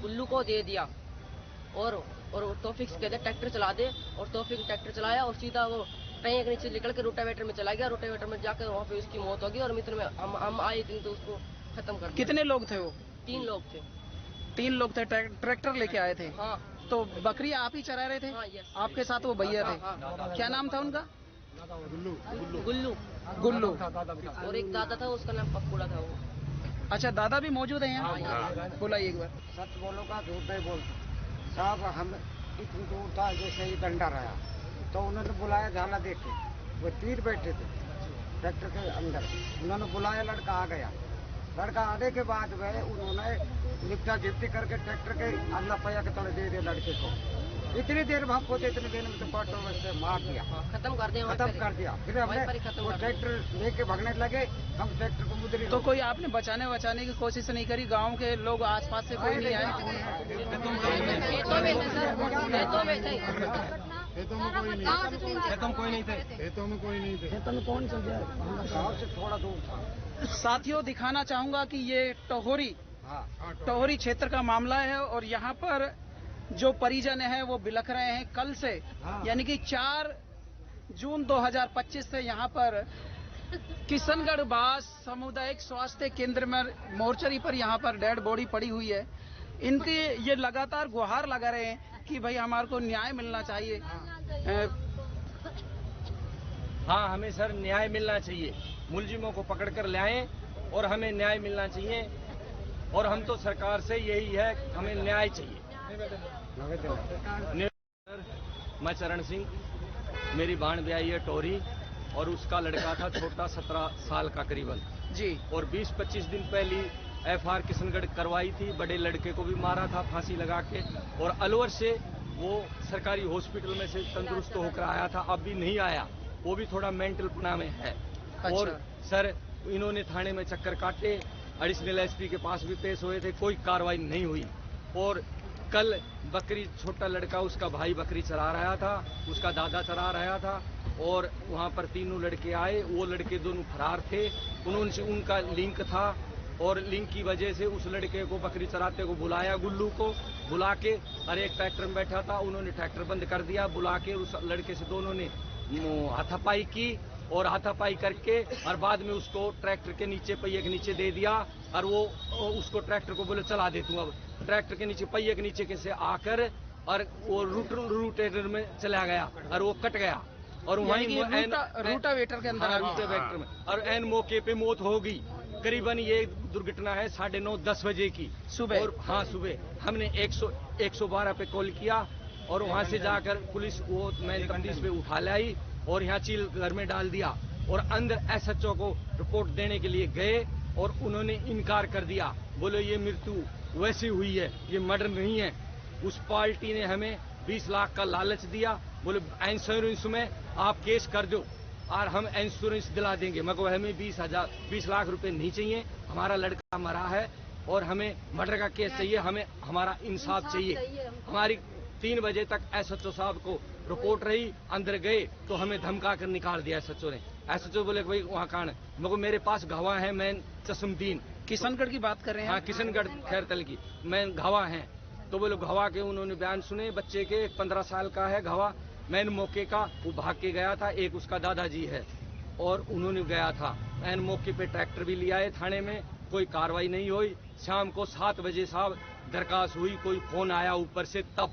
गुल्लू को दे दिया और तौफीक से कहते ट्रैक्टर चला दे, और तौफीक ने ट्रैक्टर चलाया और सीधा वो पहिए के नीचे निकल के रोटावेटर में चला गया। रोटावेटर में जाकर वहाँ पे उसकी मौत हो गई और मित्र में हम आए थे तो उसको खत्म कर दिया। कितने लोग थे वो? 3 लोग थे। 3 लोग थे, ट्रैक्टर लेके आए थे। हाँ। तो बकरी आप ही चरा रहे थे? हाँ, यस। आपके साथ वो भैया थे? क्या नाम था उनका? गुल्लू और एक दादा था, उसका नाम पप्पूड़ा था वो। अच्छा, दादा भी मौजूद है यहाँ? बुलाइए एक बार। सच बोलो का झूठ नहीं बोल साहब। इतनी दूर था, जैसे ही डंडा रहा तो उन्होंने बुलाया झाला देख के, वो 3 बैठे थे ट्रैक्टर के अंदर, उन्होंने बुलाया, लड़का आ गया। लड़का आने के बाद वह उन्होंने लिफ्टा गिफ्टी करके ट्रैक्टर के अंदर पैया के तले दे दिया लड़के को। इतनी देर में हम पहुंचे, इतनी देर में तो पाटो से मार दिया, खत्म कर दिया। फिर हमने वो ट्रैक्टर लेके भागने लगे, हम ट्रैक्टर को मुद्री। तो कोई आपने बचाने की कोशिश नहीं करी? गांव के लोग आसपास से कोई नहीं आए? खेतों में कोई नहीं थे। कौन चल गया? गाँव से थोड़ा दूर था। साथियों, दिखाना चाहूंगा कि ये टोहरी क्षेत्र का मामला है और यहाँ पर जो परिजन है वो बिलख रहे हैं कल से, यानी कि 4 जून 2025 से यहाँ पर किशनगढ़ बास सामुदायिक स्वास्थ्य केंद्र में मोर्चरी पर यहाँ पर डेड बॉडी पड़ी हुई है। इनकी ये लगातार गुहार लगा रहे हैं कि भाई हमारे को न्याय मिलना चाहिए। हाँ, हमें सर न्याय मिलना चाहिए, मुलजिमों को पकड़कर लाएं और हमें न्याय मिलना चाहिए। और हम तो सरकार से यही है, हमें न्याय चाहिए। मैं चरण सिंह, मेरी बाण ब्याही है टोरी और उसका लड़का था छोटा 17 साल का करीबन जी। और 20-25 दिन पहले FR किशनगढ़ करवाई थी, बड़े लड़के को भी मारा था फांसी लगा के, और अलवर से वो सरकारी हॉस्पिटल में से तंदुरुस्त होकर आया था, अब भी नहीं आया, वो भी थोड़ा मेंटल पना में है। और सर इन्होंने थाने में चक्कर काटे, एडिशनल SP के पास भी पेश हुए थे, कोई कार्रवाई नहीं हुई। और कल बकरी, छोटा लड़का, उसका भाई बकरी चरा रहा था, उसका दादा चरा रहा था, और वहाँ पर 3 लड़के आए, वो लड़के दोनों फरार थे, उनसे उनका लिंक था, और लिंक की वजह से उस लड़के को बकरी चराते को बुलाया, गुल्लू को बुला के, और एक ट्रैक्टर में बैठा था, उन्होंने ट्रैक्टर बंद कर दिया, बुला के उस लड़के से दोनों ने हाथापाई की, और हाथापाई करके और बाद में उसको ट्रैक्टर के नीचे, पहिए के नीचे दे दिया, और वो उसको ट्रैक्टर को बोले चला दे तू। अब ट्रैक्टर के नीचे, पहिए के नीचे से आकर और वो रूटेटर में चला गया और वो कट गया, और वहीं रूटावेटर के अंदर, रूटावेटर में, और एन मौके पे मौत हो गई। करीबन ये दुर्घटना है 9:30-10 बजे की सुबह। और हाँ, सुबह हमने 112 पे कॉल किया, और वहाँ से जाकर पुलिस वो मैन तफ्तीश पे उठा लाई और यहाँ चील घर में डाल दिया, और अंदर SHO को रिपोर्ट देने के लिए गए और उन्होंने इनकार कर दिया, बोले ये मृत्यु वैसी हुई है, ये मर्डर नहीं है। उस पार्टी ने हमें 20 लाख का लालच दिया, बोले इंश्योरेंस में आप केस कर दो और हम इंश्योरेंस दिला देंगे, मगर हमें 20 लाख रुपए नहीं चाहिए, हमारा लड़का मरा है और हमें मर्डर का केस चाहिए, हमें हमारा इंसाफ चाहिए। हमारी 3 बजे तक SHO साहब को रिपोर्ट रही, अंदर गए तो हमें धमका कर निकाल दिया SHO ने। SHO बोले भाई वहाँ कौन है, मगर मेरे पास गवाह है, मैं चश्मदीन। किशनगढ़ की बात कर रहे हैं? हाँ, किशनगढ़ खैरतल की, मैं गवाह हैं। तो बोले गवाह के उन्होंने बयान सुने, बच्चे के 15 साल का है गवाह, मैन मौके का वो भाग के गया था, एक उसका दादाजी है और उन्होंने गया था। मैन मौके पे ट्रैक्टर भी लिया है, थाने में कोई कार्रवाई नहीं हुई। शाम को 7 बजे साहब दरखास्त हुई, कोई फोन आया ऊपर से तब,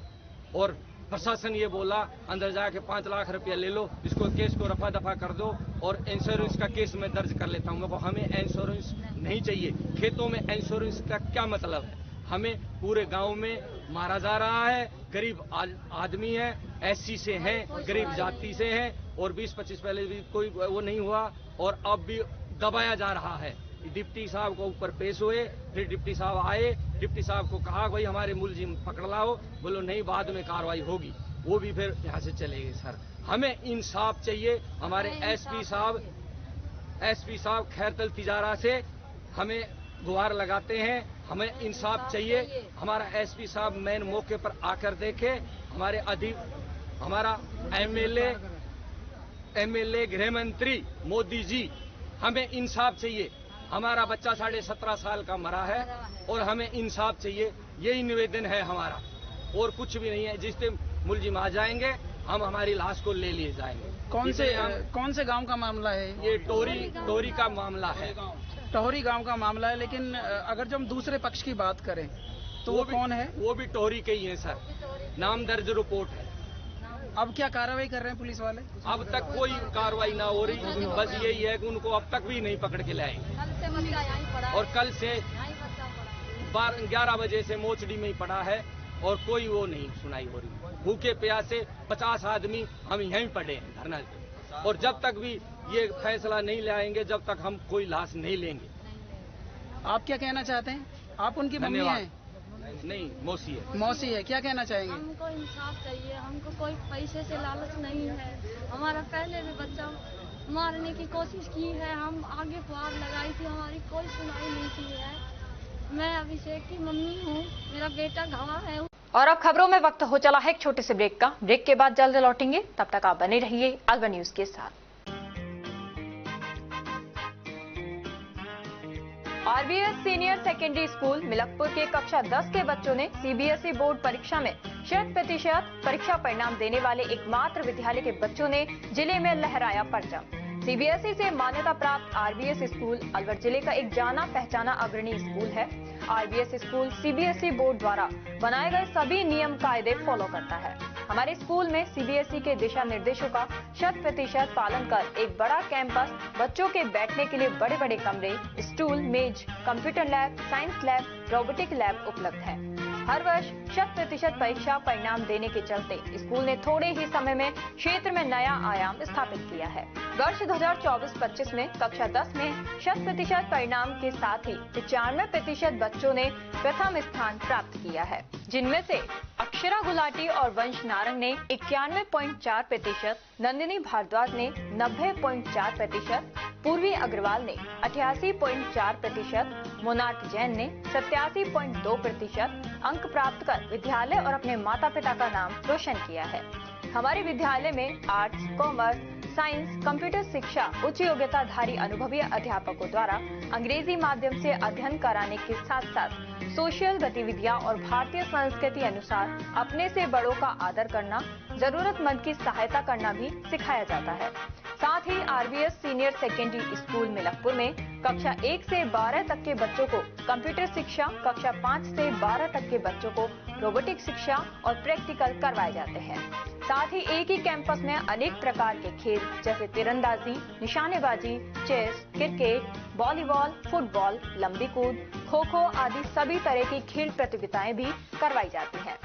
और प्रशासन ये बोला अंदर जाके 5 लाख रुपया ले लो, इसको केस को रफा दफा कर दो और इंश्योरेंस का केस मैं दर्ज कर लेता हूँ। हमें इंश्योरेंस नहीं चाहिए, खेतों में इंश्योरेंस का क्या मतलब है, हमें पूरे गांव में मारा जा रहा है, गरीब आदमी है, SC से हैं, गरीब जाति से हैं, और 20-25 पहले भी कोई वो नहीं हुआ और अब भी दबाया जा रहा है। डिप्टी साहब को ऊपर पेश हुए, फिर डिप्टी साहब आए, डिप्टी साहब को कहा भाई हमारे मुलजिम पकड़ लाओ, बोलो नहीं बाद में कार्रवाई होगी, वो भी फिर यहाँ से चले गए। सर हमें इंसाफ चाहिए, हमारे SP साहब खैरतल तिजारा से हमें गुहार लगाते हैं, हमें इंसाफ चाहिए। हमारा SP साहब मेन मौके पर आकर देखे, हमारा MLA गृह मंत्री मोदी जी, हमें इंसाफ चाहिए। हमारा बच्चा 17.5 साल का मरा है और हमें इंसाफ चाहिए, यही निवेदन है हमारा, और कुछ भी नहीं है। जिस दिन मुलजिम आ जाएंगे हम हमारी लाश को ले लिए जाएंगे। कौन से गांव का मामला है ये? टोरी का मामला है, टोहरी गांव का मामला है। लेकिन अगर जब हम दूसरे पक्ष की बात करें तो वो कौन है? वो भी टोहरी के ही है सर, नाम दर्ज रिपोर्ट है। अब क्या कार्रवाई कर रहे हैं पुलिस वाले? अब तक कोई कार्रवाई ना हो रही, बस यही है कि उनको अब तक भी नहीं पकड़ के लाएंगे, और कल से 11 बजे से मोचड़ी में ही पड़ा है और कोई वो नहीं सुनाई हो रही। भूखे प्यासे 50 आदमी हम यहीं पड़े हैं धरना पे, और जब तक भी ये फैसला नहीं लाएंगे, जब तक हम कोई लाश नहीं लेंगे। आप क्या कहना चाहते हैं? आप उनकी मम्मी हैं? नहीं, मौसी है। मौसी है, क्या कहना चाहेंगे? हमको इंसाफ चाहिए, हमको कोई पैसे से लालच नहीं है। हमारा पहले भी बच्चा मारने की कोशिश की है, हम आगे गुहार लगाई थी, हमारी कोई सुनाई नहीं की है। मैं अभिषेक की मम्मी हूँ, मेरा बेटा गवाह है। और अब खबरों में वक्त हो चला है एक छोटे से ब्रेक का। ब्रेक के बाद जल्द लौटेंगे, तब तक आप बने रहिए अलवर न्यूज के साथ। RBS senior secondary school Milakpur के कक्षा 10 के बच्चों ने सीबीएसई बोर्ड परीक्षा में 100% परीक्षा परिणाम देने वाले एकमात्र विद्यालय के बच्चों ने जिले में लहराया परचम। सीबीएसई से मान्यता प्राप्त आरबीएस स्कूल अलवर जिले का एक जाना पहचाना अग्रणी स्कूल है। आरबीएस स्कूल सीबीएसई बोर्ड द्वारा बनाए गए सभी नियम कायदे फॉलो करता है। हमारे स्कूल में सीबीएसई के दिशा निर्देशों का 100% पालन कर एक बड़ा कैंपस, बच्चों के बैठने के लिए बड़े बड़े कमरे, स्टूल, मेज, computer lab, science lab, robotic lab उपलब्ध है। हर वर्ष 100% परीक्षा परिणाम देने के चलते स्कूल ने थोड़े ही समय में क्षेत्र में नया आयाम स्थापित किया है। वर्ष 2024-25 में कक्षा 10 में 100% परिणाम के साथ ही 95% बच्चों ने प्रथम स्थान प्राप्त किया है, जिनमें से अक्षरा गुलाटी और वंश नारंग ने 91.4%, नंदिनी भारद्वाज ने 90.4%, पूर्वी अग्रवाल ने 88.4%, मोनार्क जैन ने 87.2% अंक प्राप्त कर विद्यालय और अपने माता पिता का नाम रोशन किया है। हमारे विद्यालय में आर्ट्स, कॉमर्स, साइंस, कंप्यूटर शिक्षा उच्च योग्यताधारी अनुभवी अध्यापकों द्वारा अंग्रेजी माध्यम से अध्ययन कराने के साथ साथ सोशल गतिविधियां और भारतीय संस्कृति अनुसार अपने से बड़ों का आदर करना, जरूरतमंद की सहायता करना भी सिखाया जाता है। साथ ही RBS senior secondary school Milakpur में कक्षा 1 से 12 तक के बच्चों को कंप्यूटर शिक्षा, कक्षा 5 से 12 तक के बच्चों को रोबोटिक शिक्षा और प्रैक्टिकल करवाए जाते हैं। साथ ही एक ही कैंपस में अनेक प्रकार के खेल जैसे तीरंदाजी, निशानेबाजी, चेस, क्रिकेट, वॉलीबॉल, फुटबॉल, लंबी कूद, खो खो आदि सभी तरह की खेल प्रतियोगिताएं भी करवाई जाती हैं।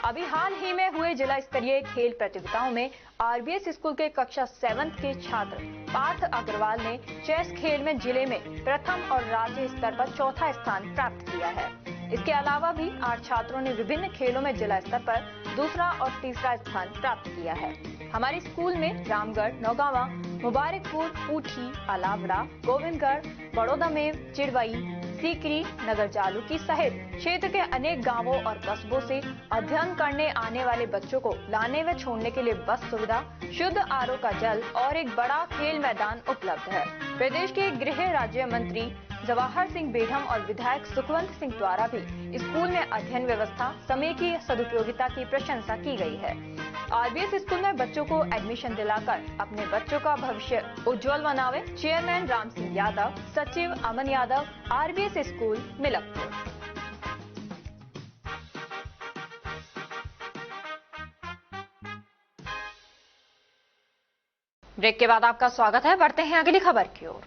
अभी हाल ही में हुए जिला स्तरीय खेल प्रतियोगिताओं में आरबीएस स्कूल के कक्षा 7 के छात्र पार्थ अग्रवाल ने चेस खेल में जिले में प्रथम और राज्य स्तर पर चौथा स्थान प्राप्त किया है। इसके अलावा भी 8 छात्रों ने विभिन्न खेलों में जिला स्तर पर दूसरा और तीसरा स्थान प्राप्त किया है। हमारे स्कूल में रामगढ़, नौगावा, मुबारकपुर, पूठी, अलावड़ा, गोविंदगढ़, बड़ौदामेव, चिड़वई, सीकरी, नगर जालूकी सहित क्षेत्र के अनेक गांवों और कस्बों से अध्ययन करने आने वाले बच्चों को लाने व छोड़ने के लिए बस सुविधा, शुद्ध आरओ का जल और एक बड़ा खेल मैदान उपलब्ध है। प्रदेश के गृह राज्य मंत्री जवाहर सिंह बेढम और विधायक सुखवंत सिंह द्वारा भी स्कूल में अध्ययन व्यवस्था, समय की सदुपयोगिता की प्रशंसा की गई है। आरबीएस स्कूल में बच्चों को एडमिशन दिलाकर अपने बच्चों का भविष्य उज्जवल बनावे। चेयरमैन राम सिंह यादव, सचिव Aman Yadav, RBS school Milakpur. Break के बाद आपका स्वागत है। बढ़ते हैं अगली खबर की ओर।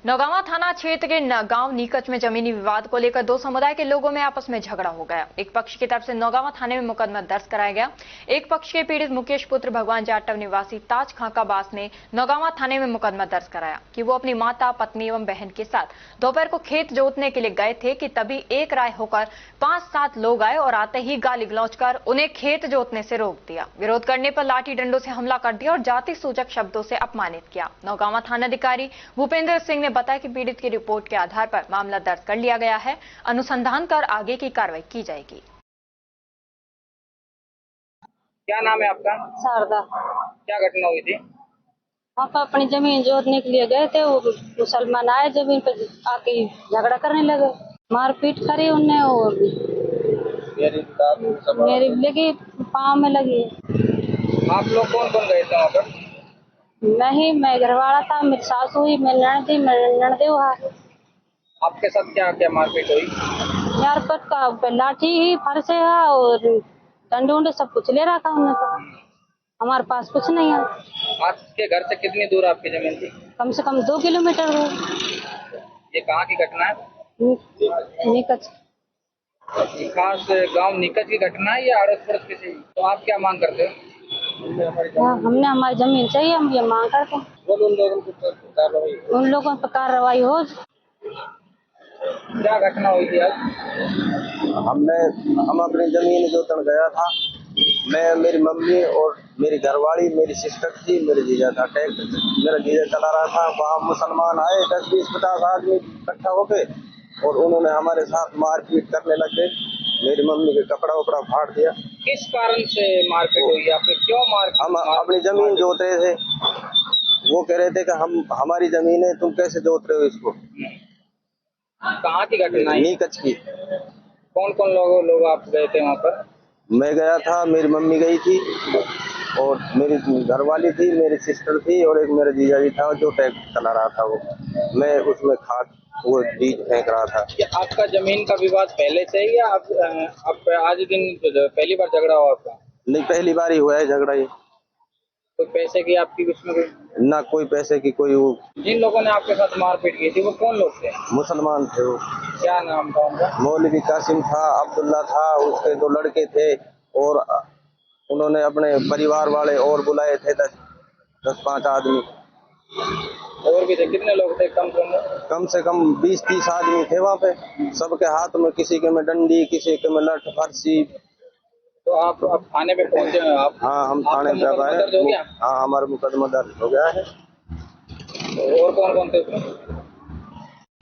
नौगावा थाना क्षेत्र के गांव नीकच में जमीनी विवाद को लेकर दो समुदाय के लोगों में आपस में झगड़ा हो गया। एक पक्ष की तरफ से नौगावा थाने में मुकदमा दर्ज कराया गया। एक पक्ष के पीड़ित मुकेश पुत्र भगवान जाटव निवासी ताज खां का बास ने नौगावा थाने में मुकदमा दर्ज कराया कि वो अपनी माता, पत्नी एवं बहन के साथ दोपहर को खेत जोतने के लिए गए थे कि तभी एक राय होकर 5-7 लोग आए और आते ही गाली गलौज कर उन्हें खेत जोतने से रोक दिया। विरोध करने पर लाठी डंडों से हमला कर दिया और जाति सूचक शब्दों से अपमानित किया। नौगावा थानाधिकारी भूपेंद्र सिंह ने बताया कि पीड़ित की रिपोर्ट के आधार पर मामला दर्ज कर लिया गया है। अनुसंधान कर आगे की कार्रवाई की जाएगी। क्या नाम है आपका? शारदा। क्या घटना हुई थी? आप अपनी जमीन जोतने के लिए गए थे, वो मुसलमान आए जमीन पे आके झगड़ा करने लगे, मारपीट करी उनने और मेरी लगी पाँव में लगी। आप लोग कौन कौन गए थे वहाँ पर? मैं घरवाला था, मेरी सासू हुई, मैं ननदे हुआ। आपके साथ क्या क्या मारपीट हुई? यार का लाठी ही फरसे है और डंडे उंडे सब कुछ ले रखा उन्होंने, तो हमारे पास कुछ नहीं है। आपके घर से कितनी दूर आपकी जमीन थी? कम से कम 2 किलोमीटर दूर। ये कहाँ की घटना है? नीकच। खास गांव निकट की घटना है या अड़ोस पड़ोस किसी, तो आप क्या मांग करते हो? हमने हमारी जमीन चाहिए, हम ये मांग करते हैं। उन लोगों पर कार्रवाई हो। क्या घटना हुई थी आज? हम अपनी जमीन जोतन गया था। मैं, मेरी मम्मी और मेरी घरवाली, मेरी सिस्टर थी, मेरे जीजा था। ट्रैक्टर मेरा जीजा चला रहा था। वहाँ मुसलमान आए 10, 20, 50 आदमी इकट्ठा हो गए और उन्होंने हमारे साथ मारपीट करने लगे। मेरी मम्मी के कपड़ा वपड़ा फाड़ दिया। किस कारण से मारपीट हुई? या फिर क्यों हम अपनी जमीन जोत रहे थे। वो कह रहे थे कि हमारी जमीन है, तुम कैसे जोत रहे हो इसको। कहाँ की घटना है? नीकच की। कौन कौन लोग आप गए थे वहाँ पर? मैं गया था, मेरी मम्मी गई थी और मेरी घरवाली थी, मेरी सिस्टर थी और एक मेरा जीजा जी था जो ट्रैक्टर चला रहा था। मैं उसमें खाद वो बीज फेंक रहा था। क्या आपका जमीन का विवाद पहले से ही या आप आज दिन पहली बार झगड़ा हुआ आपका? नहीं, पहली बार ही हुआ है झगड़ा ये। कोई पैसे की आपकी उसमें ना कोई पैसे की कोई। वो जिन लोगों ने आपके साथ मारपीट की थी वो कौन लोग थे? मुसलमान थे। वो क्या नाम था उनका? मौलवी कासिम था, अब्दुल्ला था, उसके 2 लड़के थे और उन्होंने अपने परिवार वाले और बुलाए थे 10-5 आदमी। और भी थे? कितने लोग थे? कम से कम 20-30 आदमी थे वहाँ पे। सबके हाथ में, किसी के में डंडी, किसी के में लठ, फरसी। तो आप अब थाने पे पहुंचे हैं आप? हाँ, हम थाने पे आए। हाँ, हमारा मुकदमा दर्ज हो गया है। और कौन कौन थे?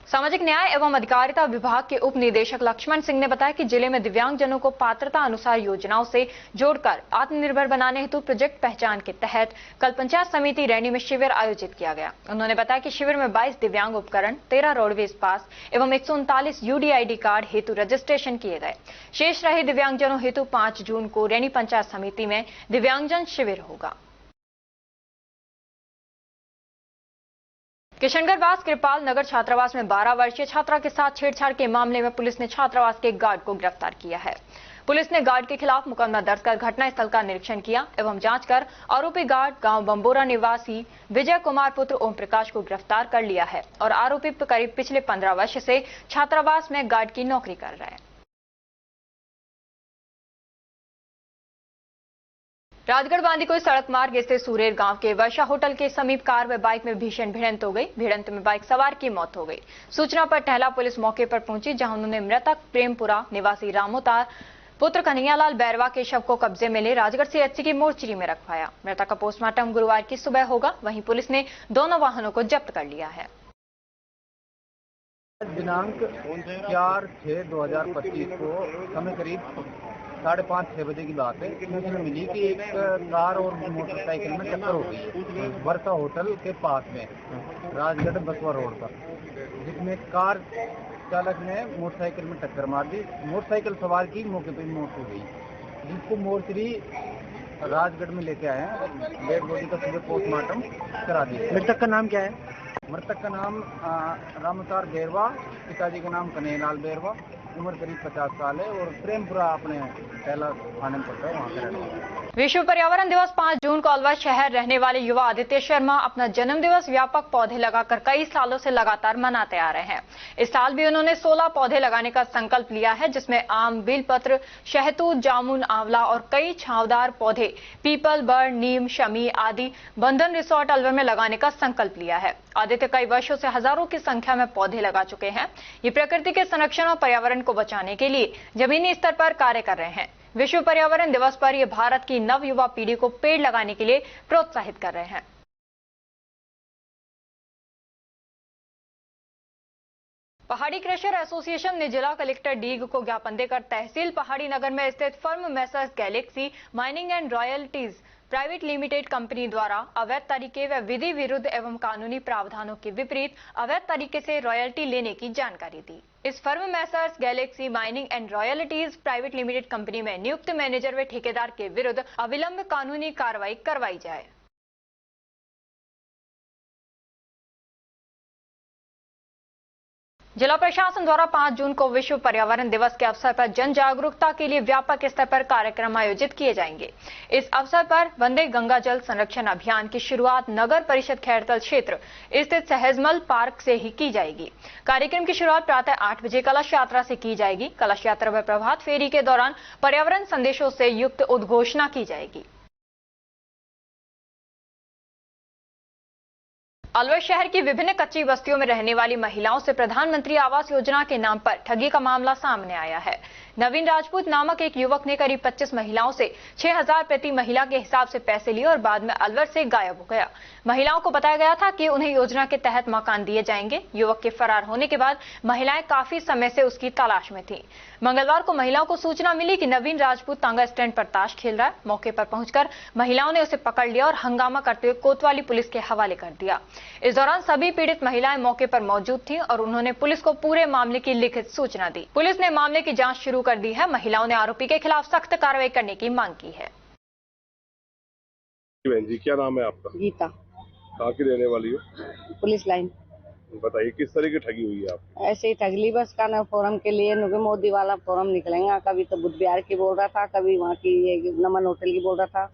सामाजिक न्याय एवं अधिकारिता विभाग के उप निदेशक लक्ष्मण सिंह ने बताया कि जिले में दिव्यांगजनों को पात्रता अनुसार योजनाओं से जोड़कर आत्मनिर्भर बनाने हेतु प्रोजेक्ट पहचान के तहत कल पंचायत समिति रैनी में शिविर आयोजित किया गया। उन्होंने बताया कि शिविर में 22 दिव्यांग उपकरण, 13 रोडवेज पास एवं 139 UDID कार्ड हेतु रजिस्ट्रेशन किए गए। शेष रहे दिव्यांगजनों हेतु 5 जून को रैनी पंचायत समिति में दिव्यांगजन शिविर होगा। किशनगढ़ कृपाल नगर छात्रावास में 12 वर्षीय छात्रा के साथ छेड़छाड़ के मामले में पुलिस ने छात्रावास के गार्ड को गिरफ्तार किया है। पुलिस ने गार्ड के खिलाफ मुकदमा दर्ज कर घटनास्थल का निरीक्षण किया एवं जांच कर आरोपी गार्ड गांव बंबोरा निवासी विजय कुमार पुत्र ओम प्रकाश को गिरफ्तार कर लिया है और आरोपी करीब पिछले 15 वर्ष से छात्रावास में गार्ड की नौकरी कर रहा है। राजगढ़ बांदीकुई सड़क मार्ग स्थित सूरेर गांव के वर्षा होटल के समीप कार व बाइक में भीषण भिड़ंत हो गई। भिड़ंत में बाइक सवार की मौत हो गई। सूचना पर टहला पुलिस मौके पर पहुंची, जहां उन्होंने मृतक प्रेमपुरा निवासी रामोतार पुत्र कन्हैयालाल बैरवा के शव को कब्जे में ले राजगढ़ CHC की मोर्चरी में रखवाया। मृतक का पोस्टमार्टम गुरुवार की सुबह होगा। वहीं पुलिस ने दोनों वाहनों को जब्त कर लिया है। दिनांक 4/6/2025 को समय करीब 5:30-6 बजे की बात है। सूचना मिली कि एक कार और मोटरसाइकिल में टक्कर हो गई है वर्षा होटल के पास में राजगढ़ बसवा रोड पर, जिसमें कार चालक ने मोटरसाइकिल में टक्कर मार दी। मोटरसाइकिल सवार की मौके पर मौत हो गई, जिसको मोर्चरी राजगढ़ में लेके आए हैं। डेड बॉडी का सुबह पोस्टमार्टम करा दिया। मृतक का नाम क्या है? मृतक का नाम रामोतार बैरवा, पिताजी का नाम कन्हैयालाल बैरवा, उम्र करीब 50 साल है और प्रेमपुरा अपने पहला थाने में पड़ता है, वहाँ पे रहने वाला है। विश्व पर्यावरण दिवस 5 जून को अलवर शहर रहने वाले युवा आदित्य शर्मा अपना जन्मदिवस व्यापक पौधे लगाकर कई सालों से लगातार मनाते आ रहे हैं। इस साल भी उन्होंने 16 पौधे लगाने का संकल्प लिया है, जिसमें आम, बेलपत्र, शहतूत, जामुन, आंवला और कई छांवदार पौधे पीपल, बड़, नीम, शमी आदि बंधन रिसोर्ट अलवर में लगाने का संकल्प लिया है। आदित्य कई वर्षों से हजारों की संख्या में पौधे लगा चुके हैं। ये प्रकृति के संरक्षण और पर्यावरण को बचाने के लिए जमीनी स्तर पर कार्य कर रहे हैं। विश्व पर्यावरण दिवस पर ये भारत की नव युवा पीढ़ी को पेड़ लगाने के लिए प्रोत्साहित कर रहे हैं। पहाड़ी क्रशर एसोसिएशन ने जिला कलेक्टर डीग को ज्ञापन देकर तहसील पहाड़ी नगर में स्थित firm messrs Galaxy mining and royalties private limited company द्वारा अवैध तरीके व विधि विरुद्ध एवं कानूनी प्रावधानों के विपरीत अवैध तरीके से रॉयल्टी लेने की जानकारी दी। इस firm messrs Galaxy mining and royalties private limited company में नियुक्त मैनेजर व ठेकेदार के विरुद्ध अविलंब कानूनी कार्रवाई करवाई जाए। जिला प्रशासन द्वारा 5 जून को विश्व पर्यावरण दिवस के अवसर पर जन जागरूकता के लिए व्यापक स्तर पर कार्यक्रम आयोजित किए जाएंगे। इस अवसर पर वंदे गंगा जल संरक्षण अभियान की शुरुआत नगर परिषद खैरतल क्षेत्र स्थित सहजमल पार्क से ही की जाएगी। कार्यक्रम की शुरुआत प्रातः 8 बजे कलश यात्रा से की जाएगी। कलश यात्रा व प्रभात फेरी के दौरान पर्यावरण संदेशों से युक्त उद्घोषणा की जाएगी। अलवर शहर की विभिन्न कच्ची बस्तियों में रहने वाली महिलाओं से प्रधानमंत्री आवास योजना के नाम पर ठगी का मामला सामने आया है। नवीन राजपूत नामक एक युवक ने करीब 25 महिलाओं से 6,000 प्रति महिला के हिसाब से पैसे लिए और बाद में अलवर से गायब हो गया। महिलाओं को बताया गया था कि उन्हें योजना के तहत मकान दिए जाएंगे। युवक के फरार होने के बाद महिलाएं काफी समय से उसकी तलाश में थीं। मंगलवार को महिलाओं को सूचना मिली कि नवीन राजपूत तांगा स्टैंड पर ताश खेल रहा है। मौके पर पहुंचकर महिलाओं ने उसे पकड़ लिया और हंगामा करते हुए कोतवाली पुलिस के हवाले कर दिया। इस दौरान सभी पीड़ित महिलाएं मौके पर मौजूद थीं और उन्होंने पुलिस को पूरे मामले की लिखित सूचना दी। पुलिस ने मामले की जांच शुरू कर दी है। महिलाओं ने आरोपी के खिलाफ सख्त कार्रवाई करने की मांग की है। बहन जी, क्या नाम है आपका? गीता। कहाँ की रहने वाली हो? Police line. बताइए किस तरह की ठगी हुई है आप? ऐसे ही ठगली बस का ना फोरम के लिए मोदी वाला फोरम निकलेगा। कभी तो बुद्ध विहार की बोल रहा था, कभी वहाँ की ये नमन होटल की बोल रहा था।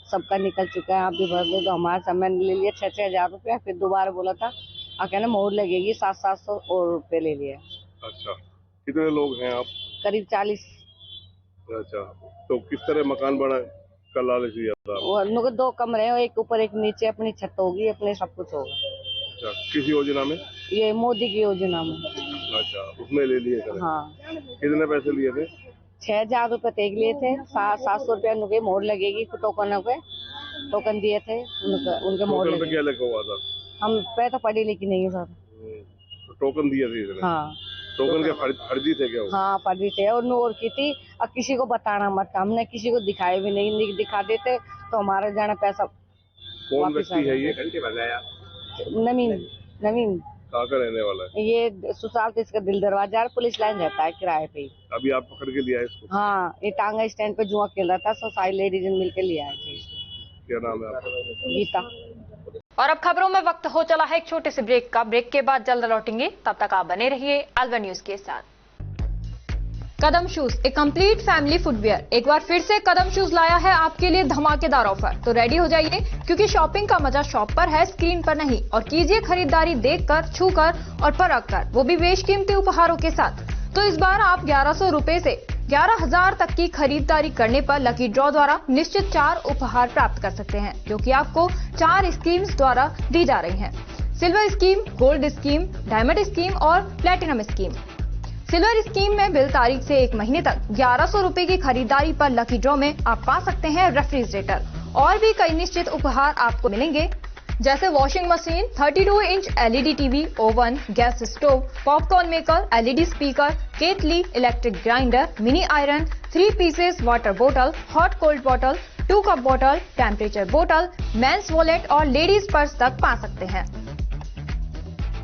सबका निकल चुका है। आप भी भर दो। तो हमारा समय ले लिया 6,000 रुपया। फिर दोबारा बोला था कहना मोहर लगेगी 700 और रुपये ले लिया। अच्छा, कितने लोग हैं आप? करीब 40। अच्छा, तो किस तरह मकान बना का लालच दिया था? वो 2 कमरे हैं, एक ऊपर एक नीचे। अपनी छत होगी, अपने सब कुछ होगा। अच्छा, किस योजना में? ये मोदी की योजना में। अच्छा, उसमें ले लिए थे? हाँ। कितने पैसे लिए थे? 6,000 रुपये तेग लिए थे। 700 रुपया उनके मोहर लगेगी। टोकन पे टोकन दिए थे उनके मोहर पे। क्या लिखा हुआ था? हम पे तो पढ़ी लिखी नहीं है सर। तो टोकन दिए थे? हाँ। टोकन के फर्जी थे क्या? हाँ, फर्जी थे। और नोर की थी। अब किसी को बताना मत। हमने किसी को दिखाए भी नहीं। दिखा देते तो हमारा जाना पैसा। कौन व्यक्ति है ये? नवीन। कहाँ का रहने वाला है? ये सुसाल तो इसका दिल दरवाजा है। पुलिस लाइन रहता है किराए पे। अभी आप पकड़ के लिया है इसको? हाँ, ये टांगा स्टैंड पे जुआ खेल रहा था। सो सारी लेडीज मिल के लिया है इसको। क्या नाम है आपका? गीता। और अब खबरों में वक्त हो चला है एक छोटे से ब्रेक का। ब्रेक के बाद जल्द लौटेंगे, तब तक आप बने रहिए अलवर न्यूज के साथ। कदम शूज, एक कंप्लीट फैमिली फुटवियर, एक बार फिर से कदम शूज लाया है आपके लिए धमाकेदार ऑफर। तो रेडी हो जाइए, क्योंकि शॉपिंग का मजा शॉप पर है, स्क्रीन पर नहीं। और कीजिए खरीदारी देखकर, छूकर और परख कर, वो भी बेशकीमती उपहारों के साथ। तो इस बार आप 1100 रुपए से 11,000 तक की खरीदारी करने पर लकी ड्रॉ द्वारा निश्चित 4 उपहार प्राप्त कर सकते हैं, जो कि आपको 4 स्कीम्स द्वारा दी जा रही हैं। Silver scheme, gold scheme, diamond scheme और प्लेटिनम स्कीम। सिल्वर स्कीम में बिल तारीख से 1 महीने तक 1100 रुपए की खरीदारी पर लकी ड्रॉ में आप पा सकते हैं रेफ्रिजरेटर और भी कई निश्चित उपहार आपको मिलेंगे, जैसे washing machine, 32 inch LED TV, oven, gas stove, popcorn maker, LED speaker, kettle, electric grinder, mini iron, 3 pieces water बोतल, हॉट कोल्ड बोतल, 2 कप बोतल, टेम्परेचर बोतल, मेंस वॉलेट और लेडीज पर्स तक पा सकते हैं।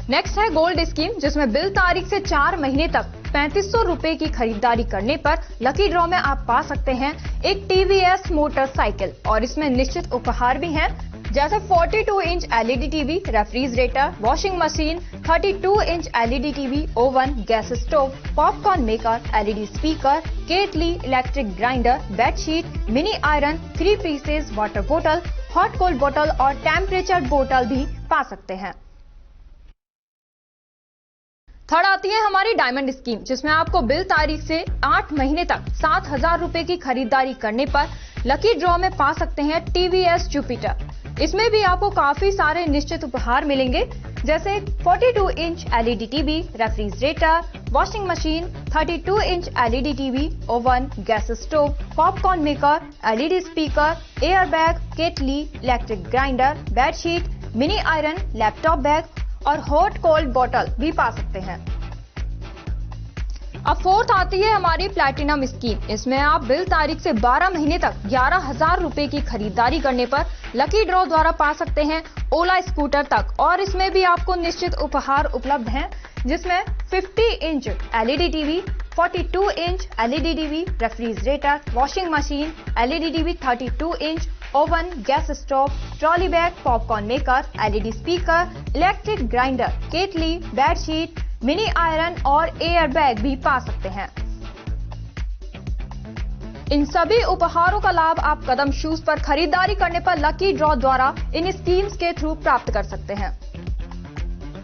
नेक्स्ट है गोल्ड स्कीम, जिसमें बिल तारीख से 4 महीने तक 3500 रुपए की खरीदारी करने पर लकी ड्रॉ में आप पा सकते हैं एक TVS मोटरसाइकिल और इसमें निश्चित उपहार भी हैं, जैसे 42 inch LED TV, refrigerator, washing machine, 32 inch LED TV, oven, gas stove, popcorn maker, LED speaker, kettle, electric grinder, bedsheet, mini iron, 3 pieces water बोतल, हॉट कोल्ड बोतल और टेम्परेचर बोतल भी पा सकते हैं। थर्ड आती है हमारी डायमंड स्कीम, जिसमें आपको बिल तारीख से 8 महीने तक 7,000 रुपए की खरीदारी करने पर लकी ड्रॉ में पा सकते हैं TVS जुपिटर। इसमें भी आपको काफी सारे निश्चित उपहार मिलेंगे, जैसे 42 inch LED TV, refrigerator, washing machine, 32 inch LED TV, oven, gas stove, popcorn maker, LED speaker, air bag, kettle, electric grinder, bedsheet, mini iron, laptop bag और हॉट कोल्ड बोतल भी पा सकते हैं। अब फोर्थ आती है हमारी प्लैटिनम स्कीम। इसमें आप बिल तारीख से 12 महीने तक 11,000 रुपए की खरीदारी करने पर लकी ड्रॉ द्वारा पा सकते हैं ओला स्कूटर तक और इसमें भी आपको निश्चित उपहार उपलब्ध हैं, जिसमें 50 inch LED TV, 42 inch LED TV, refrigerator, washing machine, LED TV, 32 inch, oven, gas stove, trolley bag, popcorn maker, LED speaker, electric grinder, kettle, bedsheet, mini iron और एयर बैग भी पा सकते हैं। इन सभी उपहारों का लाभ आप कदम शूज पर खरीदारी करने पर लकी ड्रॉ द्वारा इन स्कीम्स के थ्रू प्राप्त कर सकते हैं।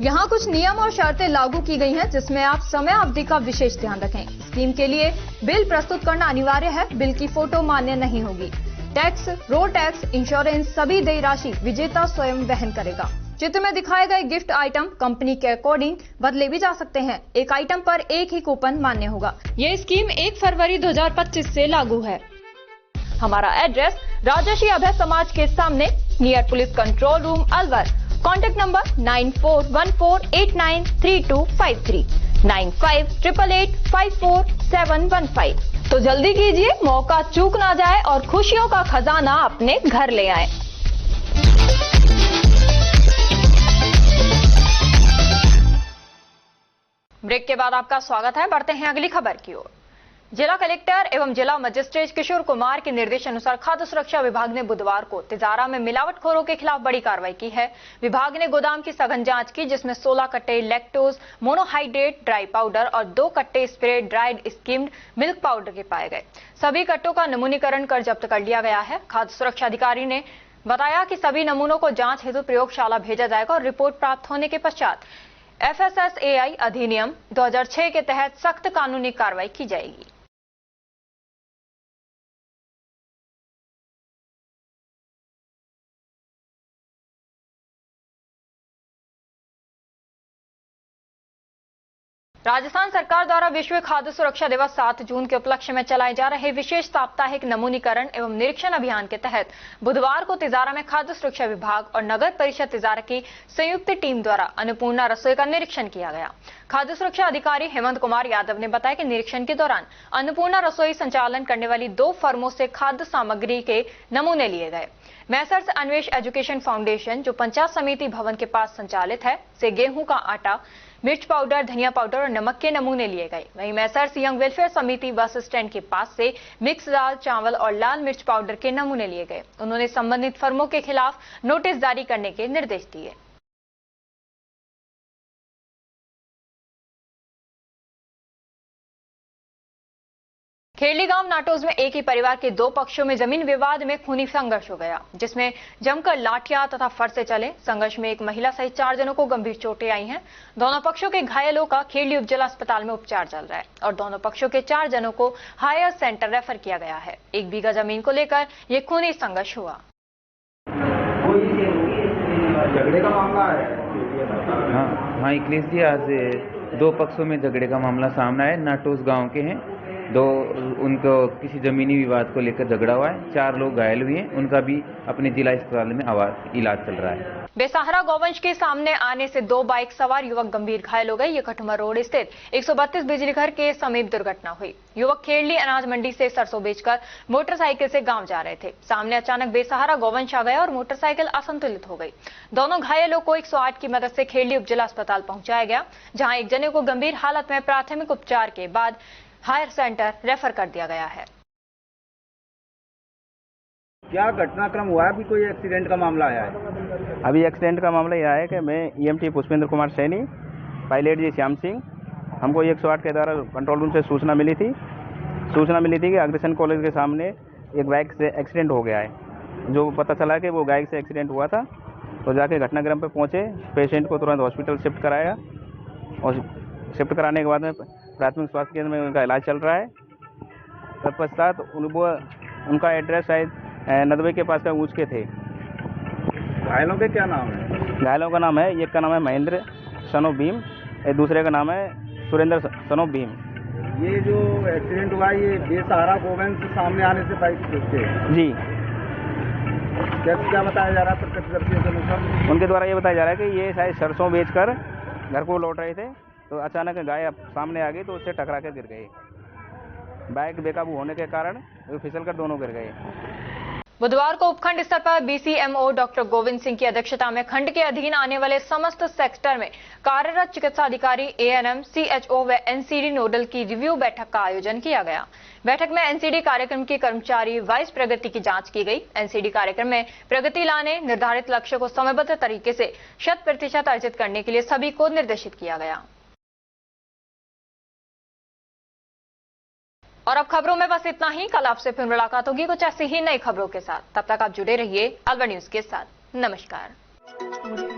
यहाँ कुछ नियम और शर्तें लागू की गई हैं, जिसमें आप समय अवधि का विशेष ध्यान रखें। स्कीम के लिए बिल प्रस्तुत करना अनिवार्य है। बिल की फोटो मान्य नहीं होगी। टैक्स, रोड टैक्स, इंश्योरेंस सभी देय राशि विजेता स्वयं वहन करेगा। चित्र में दिखाए गए गिफ्ट आइटम कंपनी के अकॉर्डिंग बदले भी जा सकते हैं। एक आइटम पर एक ही कूपन मान्य होगा। ये स्कीम 1 फरवरी 2025 से लागू है। हमारा एड्रेस राजर्षि अभय समाज के सामने, near police control room, Alwar. Contact number 9414893253, 9588854715। तो जल्दी कीजिए, मौका चूक ना जाए और खुशियों का खजाना अपने घर ले आए। ब्रेक के बाद आपका स्वागत है। बढ़ते हैं अगली खबर की ओर। जिला कलेक्टर एवं जिला मजिस्ट्रेट किशोर कुमार के निर्देश अनुसार खाद्य सुरक्षा विभाग ने बुधवार को तिजारा में मिलावटखोरों के खिलाफ बड़ी कार्रवाई की है। विभाग ने गोदाम की सघन जांच की, जिसमें 16 कट्टे लैक्टोज मोनोहाइड्रेट ड्राई पाउडर और 2 कट्टे spray dried skimmed milk powder के पाए गए। सभी कट्टों का नमूनीकरण कर जब्त कर लिया गया है। खाद्य सुरक्षा अधिकारी ने बताया कि सभी नमूनों को जांच हेतु प्रयोगशाला भेजा जाएगा और रिपोर्ट प्राप्त होने के पश्चात FSSAI अधिनियम 2006 के तहत सख्त कानूनी कार्रवाई की जाएगी। राजस्थान सरकार द्वारा विश्व खाद्य सुरक्षा दिवस 7 जून के उपलक्ष्य में चलाए जा रहे विशेष साप्ताहिक नमूनीकरण एवं निरीक्षण अभियान के तहत बुधवार को तिजारा में खाद्य सुरक्षा विभाग और नगर परिषद तिजारा की संयुक्त टीम द्वारा अन्नपूर्णा रसोई का निरीक्षण किया गया। खाद्य सुरक्षा अधिकारी हेमंत कुमार यादव ने बताया कि निरीक्षण के दौरान अन्नपूर्णा रसोई संचालन करने वाली 2 फर्मों से खाद्य सामग्री के नमूने लिए गए। मैसर्स अन्वेष एजुकेशन फाउंडेशन, जो पंचायत समिति भवन के पास संचालित है, से गेहूं का आटा, मिर्च पाउडर, धनिया पाउडर और नमक के नमूने लिए गए। वहीं मैसर्स यंग वेलफेयर समिति बस स्टैंड के पास से मिक्स दाल, चावल और लाल मिर्च पाउडर के नमूने लिए गए। उन्होंने संबंधित फर्मों के खिलाफ नोटिस जारी करने के निर्देश दिए। खेरली गांव नाटोज में एक ही परिवार के 2 पक्षों में जमीन विवाद में खूनी संघर्ष हो गया, जिसमें जमकर लाठियां तथा फरसे चले। संघर्ष में एक महिला सहित 4 जनों को गंभीर चोटें आई हैं। दोनों पक्षों के घायलों का खेरली उपजिला अस्पताल में उपचार चल रहा है और दोनों पक्षों के 4 जनों को हायर सेंटर रेफर किया गया है। 1 बीघा जमीन को लेकर ये खूनी संघर्ष हुआ। झगड़े का मामला है। हाँ, अखिलेश जी, आज 2 पक्षों में झगड़े का मामला सामने आया। नाटोज गांव के हैं, 2 उनको किसी जमीनी विवाद को लेकर झगड़ा हुआ है। 4 लोग घायल हुए हैं, उनका भी अपने जिला अस्पताल में इलाज चल रहा है। बेसहारा गौवंश के सामने आने से 2 बाइक सवार युवक गंभीर घायल हो गए। ये कठुमर रोड स्थित 132 बिजली घर के समीप दुर्घटना हुई। युवक खेरली अनाज मंडी से सरसों बेचकर मोटरसाइकिल से गांव जा रहे थे। सामने अचानक बेसहारा गौवंश आ गया और मोटरसाइकिल असंतुलित हो गई। दोनों घायलों को 108 की मदद से खेरली उपजिला अस्पताल पहुंचाया गया, जहां एक जने को गंभीर हालत में प्राथमिक उपचार के बाद हायर सेंटर रेफर कर दिया गया है। क्या घटनाक्रम हुआ है? अभी कोई एक्सीडेंट का मामला आया है? अभी एक्सीडेंट का मामला यह है कि मैं EMT पुष्पेंद्र कुमार सैनी, पायलट जी श्याम सिंह, हमको 108 के द्वारा कंट्रोल रूम से सूचना मिली थी कि अग्रसेन कॉलेज के सामने एक बाइक से एक्सीडेंट हो गया है। जो पता चला कि वो बाइक से एक्सीडेंट हुआ था, तो जाके घटनाक्रम पर पहुंचे, पेशेंट को तुरंत हॉस्पिटल शिफ्ट कराया और शिफ्ट कराने के बाद में प्राथमिक स्वास्थ्य केंद्र में उनका इलाज चल रहा है। तत्पश्चात उनका एड्रेस शायद नदवे के पास का ऊँच के थे। घायलों के क्या नाम है? घायलों का नाम है, एक का नाम है महेंद्र सनो भीम, दूसरे का नाम है सुरेंद्र सनो भीम। ये जो एक्सीडेंट हुआ ये बेसहारा गौवंश सामने आने से बाइक से जी क्या बताया जा रहा है? प्रत्यक्षदर्शियों के अनुसार उनके द्वारा ये बताया जा रहा है कि ये शायद सरसों बेचकर घर को लौट रहे थे, तो अचानक गाय सामने आ गई तो उससे टकरा के गिर गए। बाइक बेकाबू होने के कारण वो फिसलकर दोनों गिर गए। बुधवार को उपखंड स्तर पर BCMO डॉक्टर गोविंद सिंह की अध्यक्षता में खंड के अधीन आने वाले समस्त सेक्टर में कार्यरत चिकित्सा अधिकारी, ANM, CHO व NCD नोडल की रिव्यू बैठक का आयोजन किया गया। बैठक में NCD कार्यक्रम के कर्मचारी वाइज प्रगति की जांच की गई। NCD कार्यक्रम में प्रगति लाने, निर्धारित लक्ष्य को समयबद्ध तरीके से 100% अर्जित करने के लिए सभी को निर्देशित किया गया। और अब खबरों में बस इतना ही। कल आपसे फिर मुलाकात होगी कुछ ऐसी ही नई खबरों के साथ। तब तक आप जुड़े रहिए अलवर न्यूज के साथ। नमस्कार।